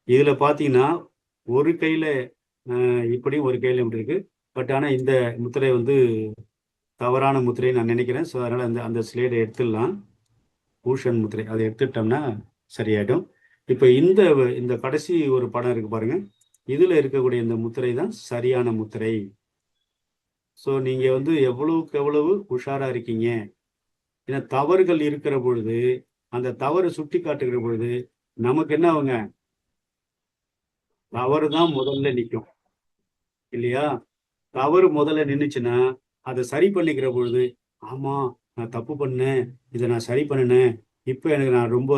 இதில் பார்த்தீங்கன்னா ஒரு கையில் இப்படியும் ஒரு கையில் இப்படி இருக்கு. பட் ஆனால் இந்த முத்திரை வந்து தவறான முத்திரை நான் நினைக்கிறேன். ஸோ அதனால் அந்த ஸ்லைடை எடுத்துடலாம். பூஷன் முத்திரை அதை எடுத்துட்டோம்னா சரியாயிடும். இப்போ இந்த கடைசி ஒரு படம் இருக்கு பாருங்க, இதில் இருக்கக்கூடிய இந்த முத்திரை தான் சரியான முத்திரை. ஸோ நீங்கள் வந்து எவ்வளவுக்கு எவ்வளவு உஷாராக இருக்கீங்க. ஏன்னா தவறுகள் இருக்கிற பொழுது அந்த தவறு சுட்டி காட்டுகிற பொழுது நமக்கு என்ன ஆகுங்க, தவறு தான் முதல்ல நிற்கும் இல்லையா. தவறு முதல்ல நின்றுச்சுன்னா அதை சரி பண்ணிக்கிற பொழுது ஆமா நான் தப்பு பண்ணேன், இதை நான் சரி பண்ணினேன், இப்போ எனக்கு நான் ரொம்ப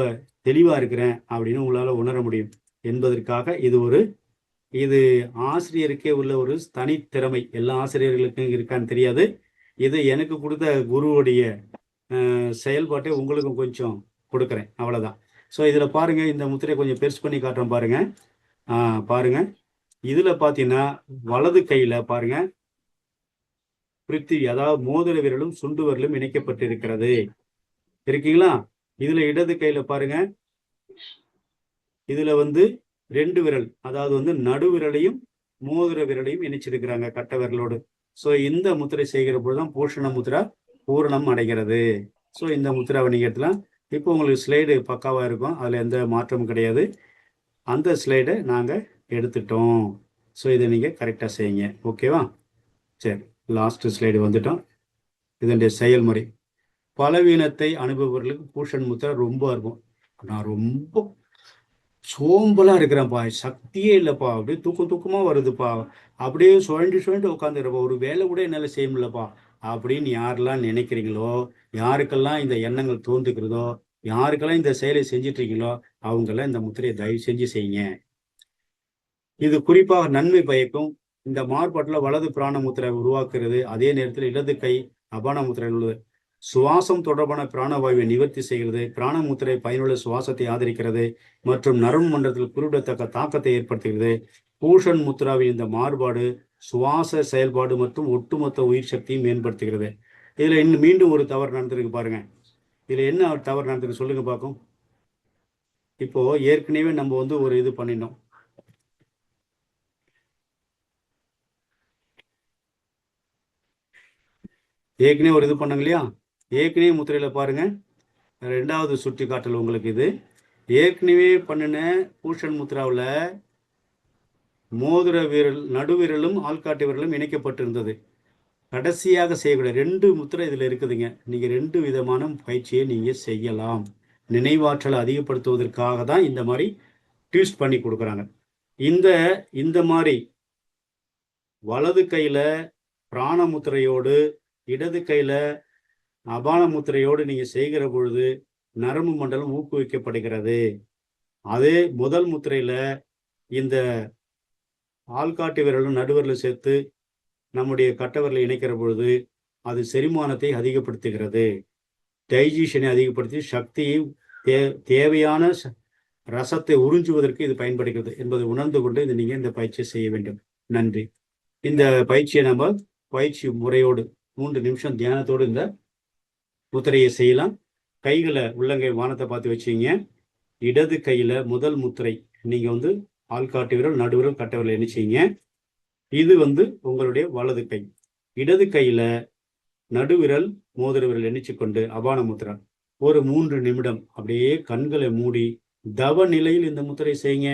தெளிவாக இருக்கிறேன் அப்படின்னு உங்களால் உணர முடியும் என்பதற்காக இது ஆசிரியருக்கே உள்ள ஒரு தனித்திறமை. எல்லா ஆசிரியர்களுக்கும் இருக்கான்னு தெரியாது. இது எனக்கு கொடுத்த குருவுடைய செயல்பாட்டை உங்களுக்கும் கொஞ்சம் கொடுக்குறேன், அவ்வளோதான். ஸோ இதில் பாருங்க, இந்த முத்திரையை கொஞ்சம் பெருசு பண்ணி காட்டுறோம் பாருங்க. பாருங்க, இதுல பார்த்தீங்கன்னா வலது கையில பாருங்க பிருத்திவி, அதாவது மோதிர விரலும் சுண்டு விரலும் இணைக்கப்பட்டிருக்கிறது. இருக்கீங்களா? இதுல இடது கையில பாருங்க, இதுல வந்து 2 விரல், அதாவது வந்து நடுவிரலையும் மோதிர விரலையும் இணைச்சிருக்கிறாங்க கட்ட விரலோடு. ஸோ இந்த முத்திரை செய்கிற பொழுதுதான் பூஷண முத்திரா பூரணம் அடைகிறது. ஸோ இந்த முத்திராவை நீங்க எடுத்துலாம். இப்போ உங்களுக்கு ஸ்லைடு பக்காவா இருக்கும், அதுல எந்த மாற்றமும் கிடையாது. அந்த ஸ்லைடை நாங்க எடுத்துட்டோம். ஸோ இதை நீங்க கரெக்டா செய்யுங்க. ஓகேவா? சரி, லாஸ்ட் ஸ்லைடு வந்துட்டோம். இதனுடைய செயல்முறை. பலவீனத்தை அனுபவர்களுக்கு பூஷன் முத்திரை ரொம்ப இருக்கும். நான் ரொம்ப சோம்பலா இருக்கிறேன்ப்பா, சக்தியே இல்லைப்பா, அப்படியே தூக்கமா வருதுப்பா, அப்படியே சுழண்டு உட்காந்துருப்பா, ஒரு வேலை கூட என்னால் செய்ய முடியலப்பா அப்படின்னு யாரெல்லாம் நினைக்கிறீங்களோ, யாருக்கெல்லாம் இந்த எண்ணங்கள் தோன்றுகிறதோ, யாருக்கெல்லாம் இந்த செயலை செஞ்சிட்டு இருக்கீங்களோ, அவங்கெல்லாம் இந்த முத்திரையை தயவு செஞ்சு செய்யுங்க. இது குறிப்பாக நன்மை பயக்கும். இந்த மார்பாட்டில் வலது பிராண முத்திரை உருவாக்குறது, அதே நேரத்தில் இடது கை அபான முத்திரை உள்ளது. சுவாசம் தொடர்பான பிராணவாயுவை நிவர்த்தி செய்கிறது. பிராண முத்திரை பயனுள்ள சுவாசத்தை ஆதரிக்கிறது மற்றும் நரம்பு மண்டலத்தில் குறிப்பிடத்தக்க தாக்கத்தை ஏற்படுத்துகிறது. பூஷன் முத்ராவின் இந்த மாறுபாடு சுவாச செயல்பாடு மற்றும் ஒட்டுமொத்த உயிர் சக்தியை மேம்படுத்துகிறது. இதுல இன்னும் மீண்டும் ஒரு தவறு நடந்திருக்கு பாருங்க. இதுல என்ன தவறு நடந்திருக்கு சொல்லுங்க பார்க்கும். இப்போ ஏற்கனவே நம்ம வந்து ஒரு இது பண்ணினோம். ஏற்கனவே ஒரு இது பண்ணாங்க இல்லையா? ஏற்கனவே முத்திரையில பாருங்க, 2வது சுட்டி காட்டல் உங்களுக்கு. இது ஏற்கனவே பண்ணின பூஷன் முத்ராவில் மோதிர விரல் நடுவிரலும் ஆள்காட்டு விரலும் இணைக்கப்பட்டிருந்தது. கடைசியாக செய்யக்கூடிய 2 முத்திரை இதில் இருக்குதுங்க. நீங்கள் 2 விதமான பயிற்சியை நீங்கள் செய்யலாம். நினைவாற்றலை அதிகப்படுத்துவதற்காக தான் இந்த மாதிரி ட்விஸ்ட் பண்ணி கொடுக்குறாங்க. இந்த மாதிரி வலது கையில் பிராண முத்திரையோடு இடது கையில் அபான முத்திரையோடு நீங்கள் செய்கிற பொழுது நரம்பு மண்டலம் ஊக்குவிக்கப்படுகிறது. அதே முதல் முத்திரையில் இந்த ஆள்காட்டு விரலும் நடுவரில் சேர்த்து நம்முடைய கட்டவரில் இணைக்கிற பொழுது அது செரிமானத்தை அதிகப்படுத்துகிறது, டைஜஷனை அதிகப்படுத்தி சக்தியை தேவையான ரசத்தை உறிஞ்சுவதற்கு இது பயன்படுகிறது என்பதை உணர்ந்து கொண்டு இது நீங்கள் இந்த பயிற்சியை செய்ய வேண்டும். நன்றி. இந்த பயிற்சியை நம்ம பயிற்சி முறையோடு 3 நிமிஷம் தியானத்தோடு இந்த முத்திரையை செய்யலாம். கைகளை உள்ளங்கை வானத்தை பார்த்து வச்சுங்க. இடது கையில முதல் முத்திரை நீங்க வந்து ஆள்காட்டு விரல் நடுவிரல் கட்டவிரல் இணைச்சிங்க. இது வந்து உங்களுடைய வலது கை. இடது கையில நடுவிரல் மோதிர விரல் இணைச்சு கொண்டு அபான முத்திரா ஒரு 3 நிமிடம் அப்படியே கண்களை மூடி தவ நிலையில் இந்த முத்திரை செய்யுங்க.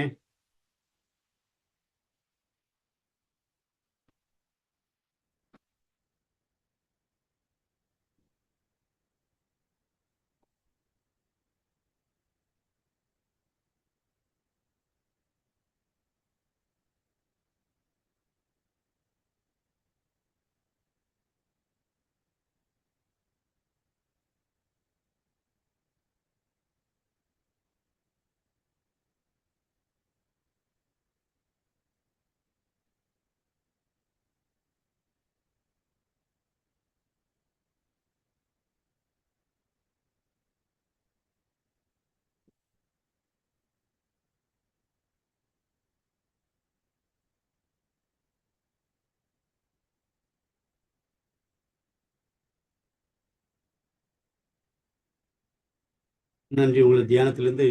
நன்றி. உங்களை தியானத்திலிருந்து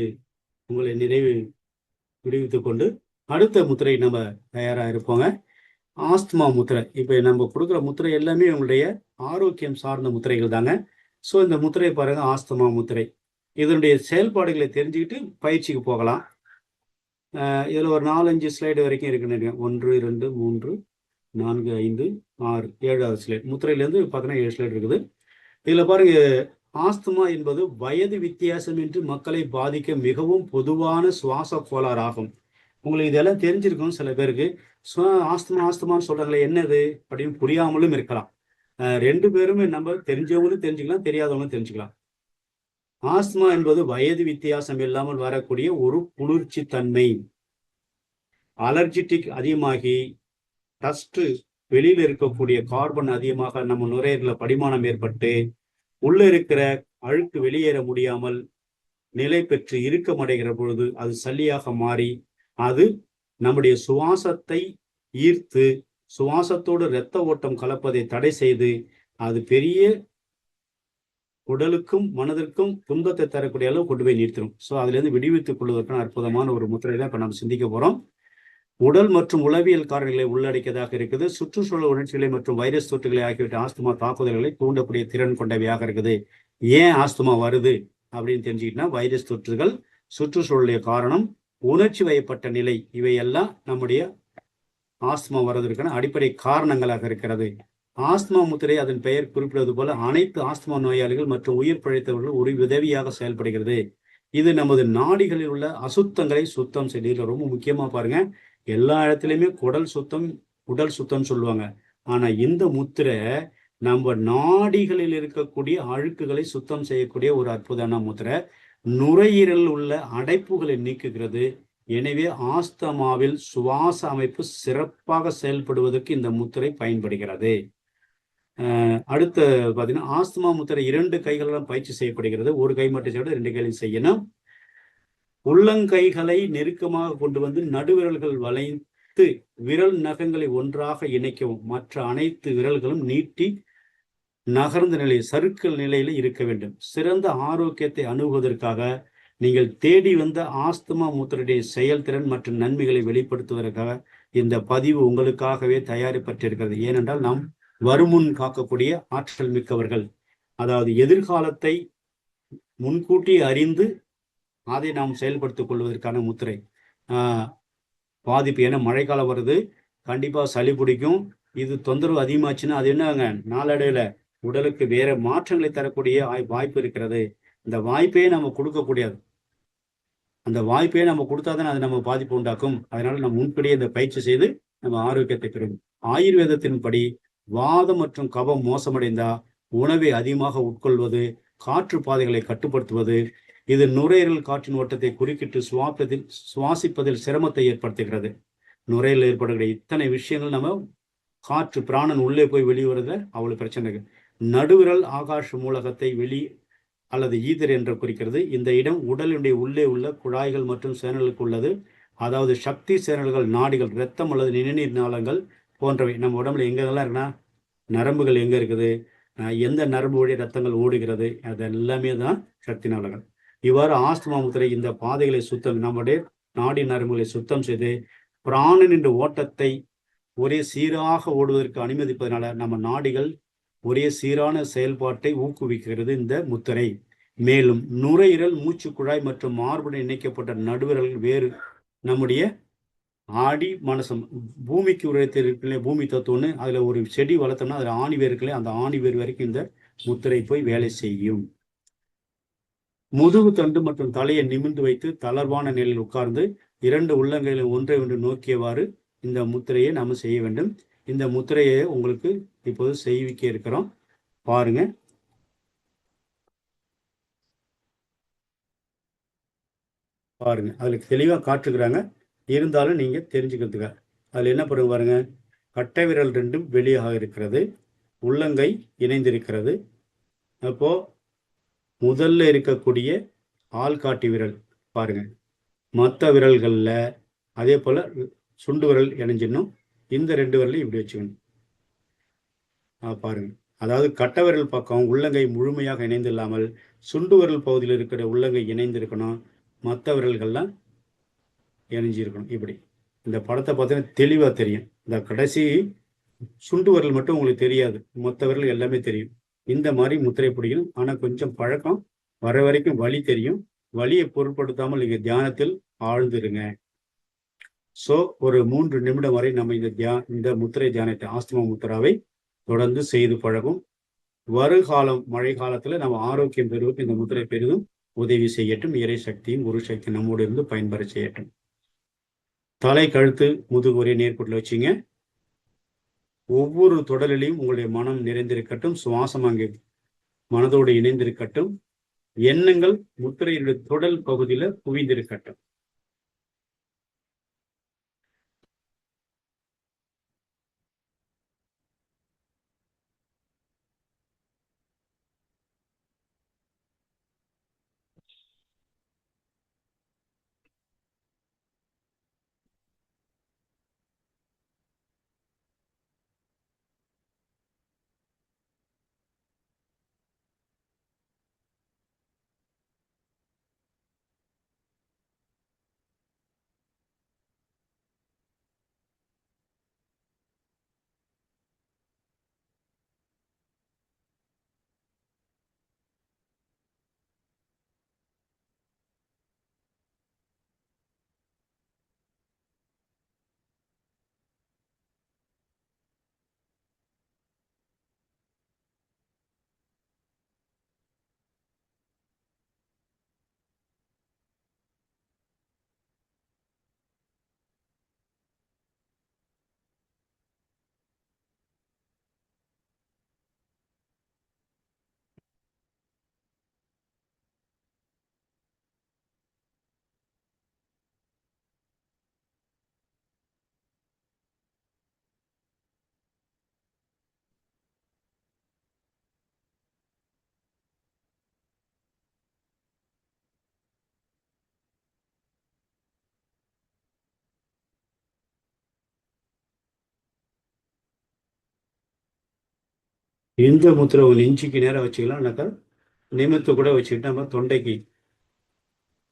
உங்களை விடுவித்துக் கொண்டு அடுத்த முத்திரை நம்ம தயாரா இருப்போங்க. ஆஸ்துமா முத்திரை. இப்போ நம்ம கொடுக்குற முத்திரை எல்லாமே உங்களுடைய ஆரோக்கியம் சார்ந்த முத்திரைகள் தாங்க. ஸோ இந்த முத்திரை பாருங்க, ஆஸ்துமா முத்திரை. இதனுடைய செயல்பாடுகளை தெரிஞ்சுக்கிட்டு பயிற்சிக்கு போகலாம். இதில் ஒரு 4-5 ஸ்லைடு வரைக்கும் இருக்குன்னு நினைக்கிறேன். 1 2 3 4 5 6 7வது ஸ்லைடு முத்திரையிலேருந்து பார்த்தீங்கன்னா 7 ஸ்லைடு இருக்குது. இதில் பாருங்க, ஆஸ்துமா என்பது வயது வித்தியாசம் என்று மக்களை பாதிக்க மிகவும் பொதுவான சுவாச கோளாறு ஆகும். உங்களுக்கு இதெல்லாம் தெரிஞ்சிருக்கும். சில பேருக்கு ஆஸ்துமான்னு சொல்றாங்களே என்னது அப்படின்னு புரியாமலும் இருக்கலாம். 2 பேருமே நம்ம தெரிஞ்சவங்களும் தெரிஞ்சுக்கலாம், தெரியாதவங்களும் தெரிஞ்சுக்கலாம். ஆஸ்துமா என்பது வயது வித்தியாசம் இல்லாமல் வரக்கூடிய ஒரு குளிர்ச்சி தன்மை. அலர்ஜிட்டிக் அதிகமாகி டஸ்ட் வெளியில இருக்கக்கூடிய கார்பன் அதிகமாக நம்ம நுரையீரல படிமானம் ஏற்பட்டு உள்ள இருக்கிற அழுக்கு வெளியேற முடியாமல் நிலை பெற்று இறுக்கமடைகிற பொழுது அது சல்லியாக மாறி அது நம்முடைய சுவாசத்தை ஈர்த்து சுவாசத்தோடு இரத்த ஓட்டம் கலப்பதை தடை செய்து அது பெரிய உடலுக்கும் மனதிற்கும் துன்பத்தை தரக்கூடிய அளவு கொண்டு போய் நிறுத்திடும். ஸோ அதுல இருந்து விடுவித்துக் கொள்வதற்கான அற்புதமான ஒரு முத்திரை தான் இப்ப நம்ம சிந்திக்க போறோம். உடல் மற்றும் உளவியல் காரணிகளை உள்ளடக்கியதாக இருக்குது. சுற்றுச்சூழல் உணர்ச்சிகளை மற்றும் வைரஸ் தொற்றுகளை ஆகியவற்றை ஆஸ்துமா தாக்குதல்களை தூண்டக்கூடிய திறன் கொண்டவையாக இருக்குது. ஏன் ஆஸ்துமா வருது அப்படின்னு தெரிஞ்சுக்கிட்டா, வைரஸ் தொற்றுகள், சுற்றுச்சூழலுடைய காரணம், உணர்ச்சி வயப்பட்ட நிலை, இவையெல்லாம் நம்முடைய ஆஸ்துமா வர்றதற்கான அடிப்படை காரணங்களாக இருக்கிறது. ஆஸ்துமா முத்திரை அதன் பெயர் குறிப்பிடுவது போல அனைத்து ஆஸ்துமா நோயாளிகள் மற்றும் உயிர் பிழைத்தவர்கள் ஒரு உதவியாக செயல்படுகிறது. இது நமது நாடிகளில் உள்ள அசுத்தங்களை சுத்தம் செய்து, ரொம்ப முக்கியமா பாருங்க, எல்லா இடத்துலையுமே குடல் சுத்தம் உடல் சுத்தம் சொல்லுவாங்க. ஆனா இந்த முத்திரை நம்ம நாடிகளில் இருக்கக்கூடிய அழுக்குகளை சுத்தம் செய்யக்கூடிய ஒரு அற்புதமான முத்திரை. நுரையீரலில் உள்ள அடைப்புகளை நீக்குகிறது. எனவே ஆஸ்துமாவில் சுவாச அமைப்பு சிறப்பாக செயல்படுவதற்கு இந்த முத்திரை பயன்படுகிறது. அடுத்து பார்த்தீங்கன்னா, ஆஸ்துமா முத்திரை 2 கைகளுடன் பயிற்சி செய்யப்படுகிறது. ஒரு கை மட்டும் செய்ய 2 கைகளையும் செய்யணும். உள்ளங்கைகளை நெருக்கமாக கொண்டு வந்து நடுவிரல்கள் வளைத்து விரல் நகங்களை ஒன்றாக இணைக்கவும். மற்ற அனைத்து விரல்களும் நீட்டி நகர்ந்த நிலை, சறுக்கல் நிலையில இருக்க வேண்டும். சிறந்த ஆரோக்கியத்தை அணுகுவதற்காக நீங்கள் தேடி வந்த ஆஸ்துமா முத்திரையுடைய செயல்திறன் மற்றும் நன்மைகளை வெளிப்படுத்துவதற்காக இந்த பதிவு உங்களுக்காகவே தயாரிப்பட்டிருக்கிறது. ஏனென்றால் நாம் வருமுன் காக்கக்கூடிய ஆற்றல் மிக்கவர்கள். அதாவது எதிர்காலத்தை முன்கூட்டி அறிந்து அதை நாம் செயல்படுத்திக் கொள்வதற்கான முத்திரை. பாதிப்பு, ஏன்னா மழைக்காலம் வருது, கண்டிப்பா சளி பிடிக்கும். இது தொந்தரவு அதிகமாச்சுன்னா அது என்னங்க, நாளடைவில் உடலுக்கு வேற மாற்றங்களை தரக்கூடிய வாய்ப்பு இருக்கிறது. இந்த வாய்ப்பையே நம்ம கொடுக்கக்கூடியது. அந்த வாய்ப்பையே நம்ம கொடுத்தாதான் அது நம்ம பாதிப்பு உண்டாக்கும். அதனால நம்ம முன்படியே இந்த பயிற்சி செய்து நம்ம ஆரோக்கியத்தை பெறும். ஆயுர்வேதத்தின்படி வாதம் மற்றும் கபம் மோசமடைந்தா உணவை அதிகமாக உட்கொள்வது, காற்று பாதைகளை கட்டுப்படுத்துவது, இது நுரையீரல் காற்றின் ஓட்டத்தை குறுக்கிட்டு சுவாசிப்பதில் சிரமத்தை ஏற்படுத்துகிறது. நுரையீரல் ஏற்படுகிற இத்தனை விஷயங்கள் நம்ம காற்று பிராணன் உள்ளே போய் வெளிவருத அவ்வளவு பிரச்சனை இருக்கு. நடுவிரல் ஆகாஷ மூலகத்தை வெளி அல்லது ஈதர் என்று குறிக்கிறது. இந்த இடம் உடலுடைய உள்ளே உள்ள குழாய்கள் மற்றும் சேனலுக்கு உள்ளது. அதாவது சக்தி சேனல்கள், நாடிகள், இரத்தம் அல்லது நிணநீர் நாளங்கள் போன்றவை. நம்ம உடம்புல எங்கெல்லாம் இருக்குன்னா, நரம்புகள் எங்க இருக்குது, எந்த நரம்பு வழி ரத்தங்கள் ஓடுகிறது, அது எல்லாமே தான் சக்தி நாளங்கள். இவ்வாறு ஆஸ்துமா முத்திரை இந்த பாதைகளை சுத்தம், நம்முடைய நாடி நரம்புகளை சுத்தம் செய்து பிராணனின் ஓட்டத்தை ஒரே சீராக ஓடுவதற்கு அனுமதிப்பதனால நம்ம நாடிகள் ஒரே சீரான செயல்பாட்டை ஊக்குவிக்கிறது இந்த முத்திரை. மேலும் நுரையீரல், மூச்சு குழாய் மற்றும் மார்புடன் இணைக்கப்பட்ட நடுவிரல்கள் வேறு நம்முடைய ஆடி மனசம், பூமிக்கு உரைத்திருக்கல பூமி தத்துவம்னு அதுல ஒரு செடி வளர்த்தோம்னா அதுல ஆணி வேர் இருக்குல்ல, அந்த ஆணி வேர் வரைக்கும் இந்த முத்திரை போய் வேலை செய்யும். முதுகு தண்டு மற்றும் தலையை நிமிர்ந்து வைத்து தளர்வான நிலையில் உட்கார்ந்து 2 உள்ளங்கைகளை ஒன்றை ஒன்று நோக்கியவாறு இந்த முத்திரையை நாம செய்ய வேண்டும். இந்த முத்திரையை உங்களுக்கு இப்போது செய்விக்க இருக்கிறோம், பாருங்க. பாருங்க, அதுல தெளிவா காட்டுக்கிறாங்க. இருந்தாலும் நீங்க தெரிஞ்சுக்கிறதுக்காக அதுல என்ன பண்ணுங்க பாருங்க. கட்டை விரல் 2ம் வெளியாக இருக்கிறது, உள்ளங்கை இணைந்திருக்கிறது. அப்போ முதல்ல இருக்கக்கூடிய ஆள்காட்டி விரல் பாருங்க, மற்ற விரல்கள்ல அதே போல சுண்டு விரல் இணைஞ்சிடணும். இந்த 2 விரலையும் இப்படி வச்சுக்கணும். பாருங்க, அதாவது கட்டை விரல் பக்கம் உள்ளங்கை முழுமையாக இணைந்து இல்லாமல் சுண்டு விரல் பகுதியில் இருக்கிற உள்ளங்கை இணைந்து இருக்கணும், மற்ற விரல்கள்லாம் இணைஞ்சிருக்கணும். இப்படி இந்த படத்தை பார்த்தீங்கன்னா தெளிவா தெரியும். இந்த கடைசி சுண்டு விரல் மட்டும் உங்களுக்கு தெரியாது, மொத்த விரல் எல்லாமே தெரியும். இந்த மாதிரி முத்திரை பிடிக்கணும். ஆனா கொஞ்சம் பழக்கம் வர வரைக்கும் வலி தெரியும். வலியை பொருட்படுத்தாமல் நீங்க தியானத்தில் ஆழ்ந்துருங்க. ஸோ ஒரு 3 நிமிடம் வரை நம்ம இந்த முத்திரை தியானத்தை, ஆஸ்துமா முத்திராவை தொடர்ந்து செய்து பழகும். வருகாலம் மழை காலத்துல நம்ம ஆரோக்கியம் பெறுவதற்கு இந்த முத்திரை பெரிதும் உதவி செய்யட்டும். இறை சக்தியும் குரு சக்தி நம்மோடு இருந்து பயன்பெற செய்யட்டும். தலை, கழுத்து, முதுகு ஒரே நேர்கோட்டில் வச்சுங்க. ஒவ்வொரு தொடரிலையும் உங்களுடைய மனம் நிறைந்திருக்கட்டும், சுவாசம் அங்கே மனதோடு இணைந்திருக்கட்டும், எண்ணங்கள் முத்திரையுடைய தொடல் பகுதியில குவிந்திருக்கட்டும். இந்த முத்திரை உங்க நெஞ்சுக்கு நேரம் வச்சுக்கலாம், இல்லைனாக்கா நிமித்து கூட வச்சுக்கிட்டு நம்ம தொண்டைக்கு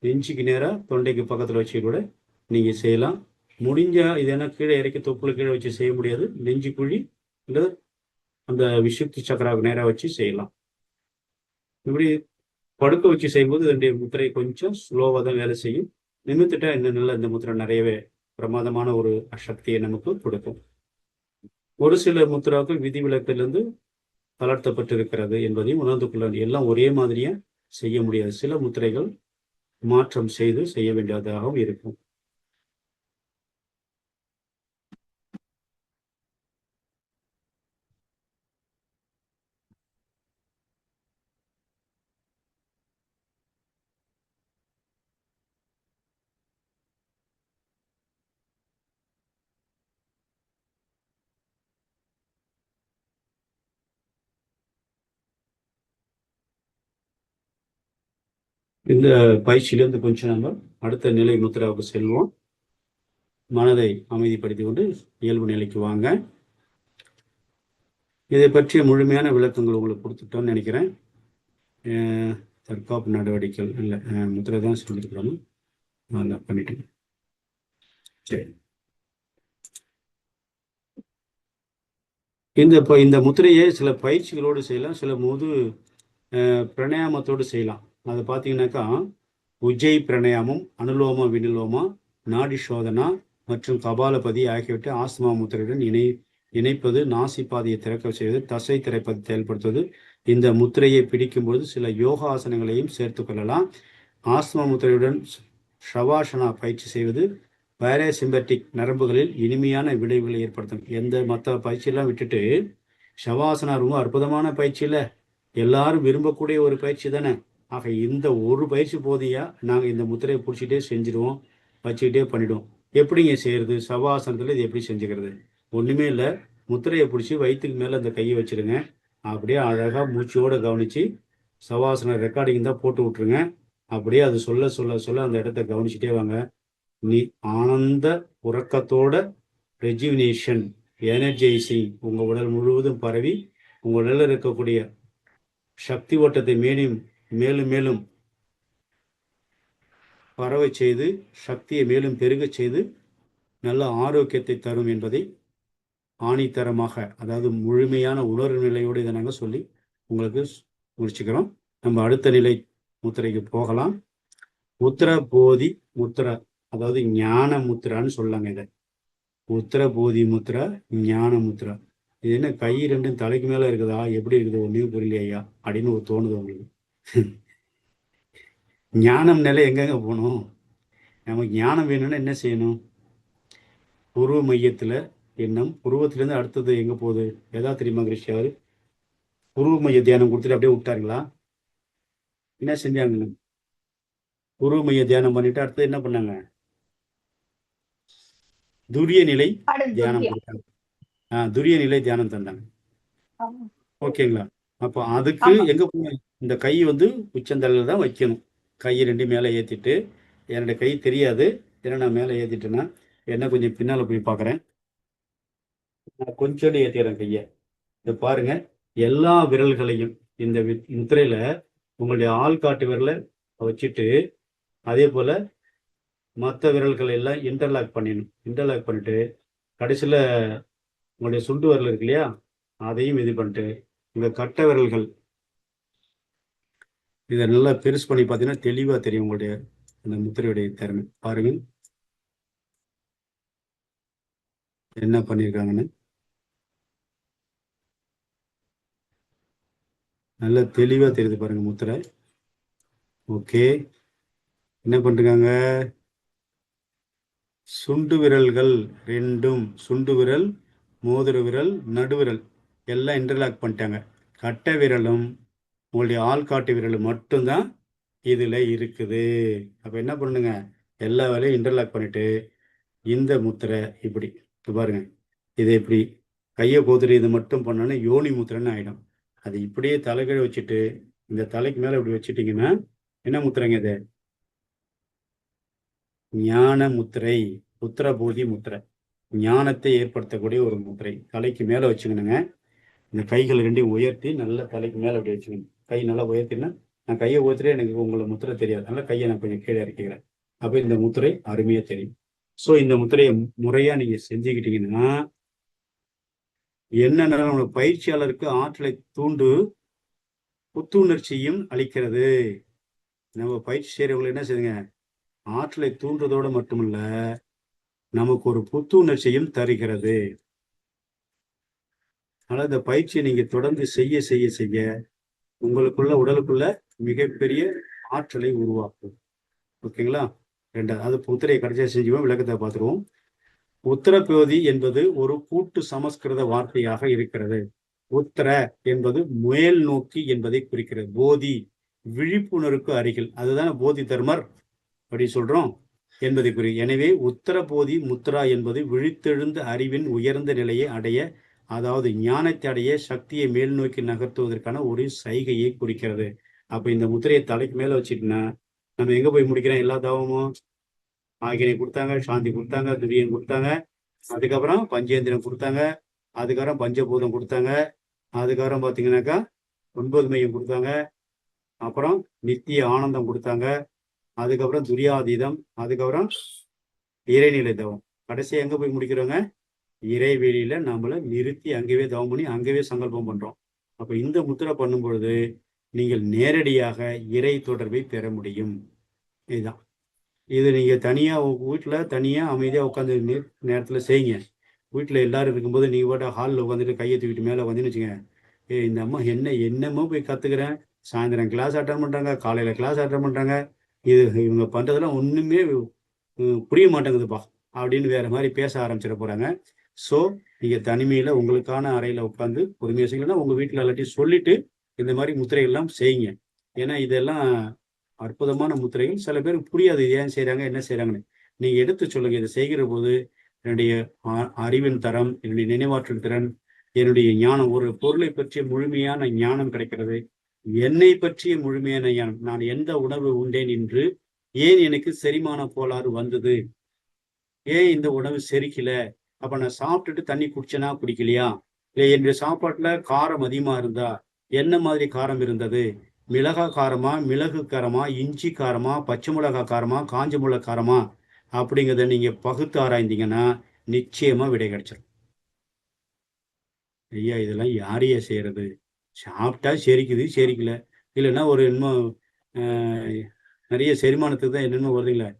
நெஞ்சுக்கு நேராக தொண்டைக்கு பக்கத்தில் வச்சு கூட நீங்கள் செய்யலாம். முடிஞ்சா இது என்ன கீழே இறக்கி தொப்புல கீழே வச்சு செய்ய முடியாது, நெஞ்சு குழி இல்லை அந்த விசுப்தி சக்கராவுக்கு நேராக வச்சு செய்யலாம். இப்படி படுக்க வச்சு செய்யும்போது இதனுடைய முத்திரை கொஞ்சம் ஸ்லோவாக தான் வேலை செய்யும். நிமித்துட்டா இன்னும் நல்லா இந்த முத்திரை நிறையவே பிரமாதமான ஒரு சக்தியை நமக்கு கொடுக்கும். ஒரு சில முத்திராக்கள் விதிவிலக்கிலிருந்து தளர்த்தப்பட்டிருக்கிறது என்பதையும் உணர்ந்து கொள்ள வேண்டும். எல்லாம் ஒரே மாதிரியா செய்ய முடியாது. சில முத்திரைகள் மாற்றம் செய்து செய்ய வேண்டியதாகவும் இருக்கும். இந்த பயிற்சியிலிருந்து கொஞ்சம் நம்ம அடுத்த நிலை முத்திராவுக்கு செல்வோம். மனதை அமைதிப்படுத்தி கொண்டு இயல்பு நிலைக்கு வாங்க. இதை பற்றிய முழுமையான விளக்கங்கள் உங்களுக்கு கொடுத்துட்டோன்னு நினைக்கிறேன். தற்காப்பு நடவடிக்கைகள் இல்லை, முத்திரை தான் சொல்லியிருக்கிறோம், நான் பண்ணிட்டேன். சரி, இந்த முத்திரையை சில பயிற்சிகளோடு செய்யலாம், சில பிரணயாமத்தோடு செய்யலாம். அதை பார்த்தீங்கன்னாக்கா உஜ்ஜை பிரணயாமம், அனுலோம வினுலோமா, நாடி சோதனா மற்றும் கபாலபதி ஆகியவற்றை ஆஸ்துமா முத்திரையுடன் இணைப்பது, நாசிப்பாதையை திறக்க செய்வது, தசை திரைப்பதை செயல்படுத்துவது. இந்த முத்திரையை பிடிக்கும் பொழுது சில யோகாசனங்களையும் சேர்த்து கொள்ளலாம். ஆஸ்துமா முத்திரையுடன் ஷவாசனா பயிற்சி செய்வது பாராசிம்பட்டிக் நரம்புகளில் இனிமையான விளைவுகளை ஏற்படுத்தும். மற்ற பயிற்சியெல்லாம் விட்டுட்டு ஷவாசனா ரொம்ப அற்புதமான பயிற்சியில் எல்லாரும் விரும்பக்கூடிய ஒரு பயிற்சி தானே. ஆக இந்த ஒரு பயிற்சி போதியா நாங்கள் இந்த முத்திரையை பிடிச்சிட்டே செஞ்சிடுவோம், வச்சுக்கிட்டே பண்ணிடுவோம். எப்படிங்க செய்யறது? சவாசனத்தில் இது எப்படி செஞ்சுக்கிறது? ஒன்றுமே இல்லை, முத்திரையை பிடிச்சி வயிற்றுக்கு மேலே அந்த கையை வச்சுருங்க. அப்படியே அழகாக மூச்சோடு கவனித்து சவாசன ரெக்கார்டிங் தான் போட்டு விட்ருங்க. அப்படியே அது சொல்ல சொல்ல சொல்ல அந்த இடத்த கவனிச்சுட்டே வாங்க. நீ ஆனந்த உறக்கத்தோட ரெஜுவினேஷன், எனர்ஜைசிங் உங்கள் உடல் முழுவதும் பரவி உங்கள் உடலில் இருக்கக்கூடிய சக்தி ஓட்டத்தை மேலும் மேலும் பரவ செய்து சக்தியை மேலும் பெருக செய்து நல்ல ஆரோக்கியத்தை தரும் என்பதை ஆணித்தரமாக, அதாவது முழுமையான உணர்வு நிலையோடு இதை நாங்கள் சொல்லி உங்களுக்கு முடிச்சுக்கிறோம். நம்ம அடுத்த நிலை முத்திரைக்கு போகலாம். உத்தர போதி முத்திரா, அதாவது ஞான முத்திரான்னு சொல்லாங்க. இதை உத்தர போதி முத்திரா, ஞான முத்திரா. இது என்ன கை ரெண்டும் தலைக்கு மேல இருக்குதா, எப்படி இருக்குது, ஒன்றையும் புரியலையா அப்படின்னு ஒரு தோணுது உங்களுக்கு. ஞானம் நிலை எங்கெங்க போகணும்? நமக்கு ஞானம் வேணும்னா என்ன செய்யணும்? புருவ மையத்துல எண்ணம், புருவத்திலேருந்து அடுத்தது எங்க போகுது? எதா தெரியுமா கிருஷ்ணாரு? புருவ மைய தியானம் கொடுத்துட்டு அப்படியே விட்டாருங்களா? என்ன செஞ்சாங்க? புருவ மைய தியானம் பண்ணிட்டு அடுத்தது என்ன பண்ணாங்க? துரிய நிலை தியானம் கொடுத்தாங்க. துரிய நிலை தியானம் தந்தாங்க. ஓகேங்களா? அப்போ அதுக்கு எங்க இந்த கை உச்சந்தலையில தான் வைக்கணும். கை ரெண்டு மேலே ஏற்றிட்டு, என்னோட கை தெரியாது, ஏன்னா நான் மேலே ஏற்றிட்டேன்னா என்ன கொஞ்சம் பின்னால் போய் பார்க்குறேன். நான் கொஞ்சோண்டு ஏற்றிக்கிறேன் கையை. இதை பாருங்க, எல்லா விரல்களையும் இந்த முத்திரையில உங்களுடைய ஆள்காட்டு விரலை வச்சுட்டு, அதே போல மற்ற விரல்களை எல்லாம் இன்டர்லாக் பண்ணிடணும். இன்டர்லாக் பண்ணிட்டு கடைசியில் உங்களுடைய சுண்டு விரல் இருக்கு இல்லையா, அதையும் இது பண்ணிட்டு இந்த கட்டை விரல்கள் இதை நல்லா பெருசு பண்ணி பார்த்தீங்கன்னா தெளிவாக தெரியும் உங்களுடைய அந்த முத்திரையுடைய திறமை. பாருங்க என்ன பண்ணியிருக்காங்கன்னு, நல்லா தெளிவாக தெரியுது பாருங்க முத்திரை. ஓகே, என்ன பண்ணிருக்காங்க? சுண்டு விரல்கள் ரெண்டும், சுண்டு விரல், மோதிர விரல், நடுவிரல் எல்லாம் இன்டர்லாக் பண்ணிட்டாங்க. கட்டை விரலும் உங்களுடைய ஆள்காட்டு விரலும் மட்டும்தான் இதில் இருக்குது. அப்போ என்ன பண்ணுங்க, எல்லா வேலையும் இன்டர்லாக் பண்ணிட்டு இந்த முத்திரை இப்படி பாருங்க, இதை இப்படி கையை கோத்துட்டு இது மட்டும் பண்ணோன்னா யோனி முத்திரைன்னு ஆகிடும். அது இப்படியே தலைகீழ வச்சுட்டு இந்த தலைக்கு மேலே இப்படி வச்சுட்டிங்கன்னா என்ன முத்திரைங்க இது? ஞான முத்திரை, உத்தரபோதி முத்திரை, ஞானத்தை ஏற்படுத்தக்கூடிய ஒரு முத்திரை. தலைக்கு மேலே வச்சுக்கணுங்க. இந்த கைகள் ரெண்டையும் உயர்த்தி நல்லா தலைக்கு மேலே அப்படி வச்சுக்கணும். கை நல்லா உயர்த்தினா நான் கையை உயர்த்திலே எனக்கு உங்களை முத்திரை தெரியாது, அதனால கையை நான் கொஞ்சம் கீழே இறக்கிக்கிறேன். அப்போ இந்த முத்திரை அருமையாக தெரியும். ஸோ இந்த முத்திரையை முறையாக நீங்கள் செஞ்சுக்கிட்டீங்கன்னா என்னென்ன நம்ம பயிற்சியாளருக்கு ஆற்றலை தூண்டு புத்துணர்ச்சியும் அளிக்கிறது. நம்ம பயிற்சி செய்கிறவங்களை என்ன செய்யுங்க, ஆற்றலை தூண்டுறதோடு மட்டுமல்ல, நமக்கு ஒரு புத்துணர்ச்சியும் தருகிறது. அதனால இந்த பயிற்சியை நீங்க தொடர்ந்து செய்ய செய்ய செய்ய உங்களுக்குள்ள உடலுக்குள்ள மிகப்பெரிய ஆற்றலை உருவாக்கும். ஓகேங்களா? ரெண்டாவது அது உத்திரையை கடைசியாக செஞ்சுவோம், விளக்கத்தை பார்த்துருவோம். உத்தரபோதி என்பது ஒரு கூட்டு சமஸ்கிருத வார்த்தையாக இருக்கிறது. உத்தர என்பது மேல் நோக்கி என்பதை குறிக்கிறது. போதி விழிப்புணர்வுக்கு அருகில், அதுதான் போதி தர்மர் அப்படி சொல்றோம் என்பதை குறி. எனவே உத்தர போதி முத்ரா என்பது விழித்தெழுந்த அறிவின் உயர்ந்த நிலையை அடைய, அதாவது ஞானத்தை அடைய சக்தியை மேல் நோக்கி நகர்த்துவதற்கான ஒரு சைகையை குறிக்கிறது. அப்ப இந்த முத்திரையை தலைக்கு மேல வச்சுட்டுனா நம்ம எங்க போய் முடிக்கிறோம்? எல்லா தவமும் ஆகினை கொடுத்தாங்க, சாந்தி கொடுத்தாங்க, துரியன் கொடுத்தாங்க, அதுக்கப்புறம் பஞ்சேந்திரம் கொடுத்தாங்க, அதுக்கப்புறம் பஞ்சபூதம் கொடுத்தாங்க, அதுக்கப்புறம் பார்த்தீங்கன்னாக்கா 9 மையம் கொடுத்தாங்க, அப்புறம் நித்திய ஆனந்தம் கொடுத்தாங்க, அதுக்கப்புறம் துரியாதீதம், அதுக்கப்புறம் இறைநிலை தவம். கடைசி எங்க போய் முடிக்கிறோங்க? இறைவெளியில நம்மளை நிறுத்தி அங்கேயே தவம் பண்ணி அங்கேயே சங்கல்பம் பண்றோம். அப்ப இந்த முத்திரை பண்ணும் பொழுது நீங்கள் நேரடியாக இறை தொடர்பை பெற முடியும். இதுதான். இது நீங்க தனியா வீட்டுல தனியா அமைதியா உட்காந்து நேரத்துல செய்யுங்க. வீட்டுல எல்லாரும் இருக்கும்போது நீங்க கூட ஹாலில் உட்காந்துட்டு கையை தூக்கிட்டு மேல உட்காந்துன்னு வச்சுங்க, இந்த அம்மா என்னமோ போய் கத்துக்கிறேன், சாயந்தரம் கிளாஸ் அட்டன் பண்றாங்க, காலையில கிளாஸ் அட்டன் பண்றாங்க, இது இவங்க பண்றதெல்லாம் ஒண்ணுமே புரிய மாட்டேங்குதுப்பா அப்படின்னு வேற மாதிரி பேச ஆரம்பிச்சிட போறாங்க. ஸோ நீங்க தனிமையில உங்களுக்கான அறையில உட்காந்து பொறுமையா செய்யணும்னா உங்க வீட்டுல எல்லாத்தையும் சொல்லிட்டு இந்த மாதிரி முத்திரைகள் எல்லாம் செய்யுங்க. ஏன்னா இதெல்லாம் அற்புதமான முத்திரைகள். சில பேருக்கு புரியாது ஏன் செய்யறாங்க என்ன செய்யறாங்கன்னு. நீங்க எடுத்து சொல்லுங்க. இதை செய்கிற போது என்னுடைய அறிவின் தரம், என்னுடைய நினைவாற்றல் திறன், என்னுடைய ஞானம், ஒரு பொருளை பற்றிய முழுமையான ஞானம் கிடைக்கிறது. என்னை பற்றிய முழுமையான ஞானம், நான் எந்த உணவு உண்டேன் என்று, ஏன் எனக்கு செரிமான கோளாறு வந்தது, ஏன் இந்த உணவு செரிக்கல, அப்ப நான் சாப்பிட்டுட்டு தண்ணி குடிச்சனா குடிக்கலையா, இல்லை என்னுடைய சாப்பாட்டுல காரம் அதிகமா இருந்தா என்ன மாதிரி காரம் இருந்தது, மிளகா காரமா, மிளகு காரமா, இஞ்சி காரமா, பச்சை மிளகா காரமா, காஞ்ச மிளகா காரமா அப்படிங்கிறத நீங்க பகுத்து ஆராய்ந்தீங்கன்னா நிச்சயமா விடை கிடைச்சிடும். ஐயா இதெல்லாம் யாரையா செய்யறது, சாப்பிட்டா செரிக்குது செரிக்கல, இல்லைன்னா ஒரு இன்னும் நிறைய செரிமானத்துக்கு தான் என்னென்ன வருதுங்களே,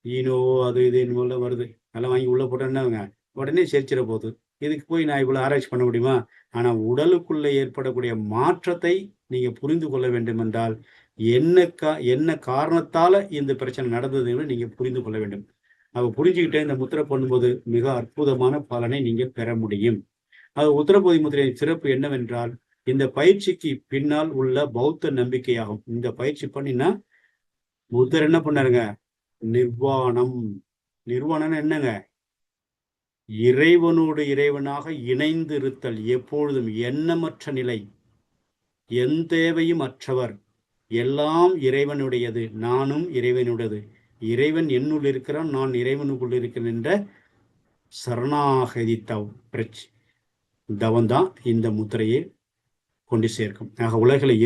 ஈனோவோ அது இது என்னமோலாம் வருது, அதெல்லாம் வாங்கி உள்ள போட்டோன்னாங்க உடனே செரிச்சிட போகுது. இதுக்கு போய் நான் இவ்வளவு ஆராய்ச்சி பண்ண முடியுமா? ஆனா உடலுக்குள்ள ஏற்படக்கூடிய மாற்றத்தை நீங்க புரிந்து கொள்ள வேண்டும் என்றால் என்ன காரணத்தால இந்த பிரச்சனை நடந்ததுன்னு நீங்க புரிந்து கொள்ள வேண்டும். அவ புரிஞ்சுக்கிட்டே இந்த முத்திரை பண்ணும்போது மிக அற்புதமான பலனை நீங்க பெற முடியும். அது உத்தரபோதி முத்திரையின் சிறப்பு என்னவென்றால் இந்த பயிற்சிக்கு பின்னால் உள்ள பௌத்த நம்பிக்கையாகும். இந்த பயிற்சி பண்ணினா புத்தர் என்ன பண்ணாருங்க? நிர்வாணம். நிர்வாணம் என்னங்க? இறைவனோடு இறைவனாக இணைந்து இருத்தல், எப்பொழுதும் எண்ணமற்ற நிலை, எந்தேவையும் அற்றவர், எல்லாம் இறைவனுடையது, நானும் இறைவனுடையது, இறைவன் என்னுள் இருக்கிறான், நான் இறைவனுக்குள் இருக்கிறேன் என்ற சரணாகதி தவம்தான் இந்த முத்திரையை கொண்டு சேர்க்கும். ஆக உலகில்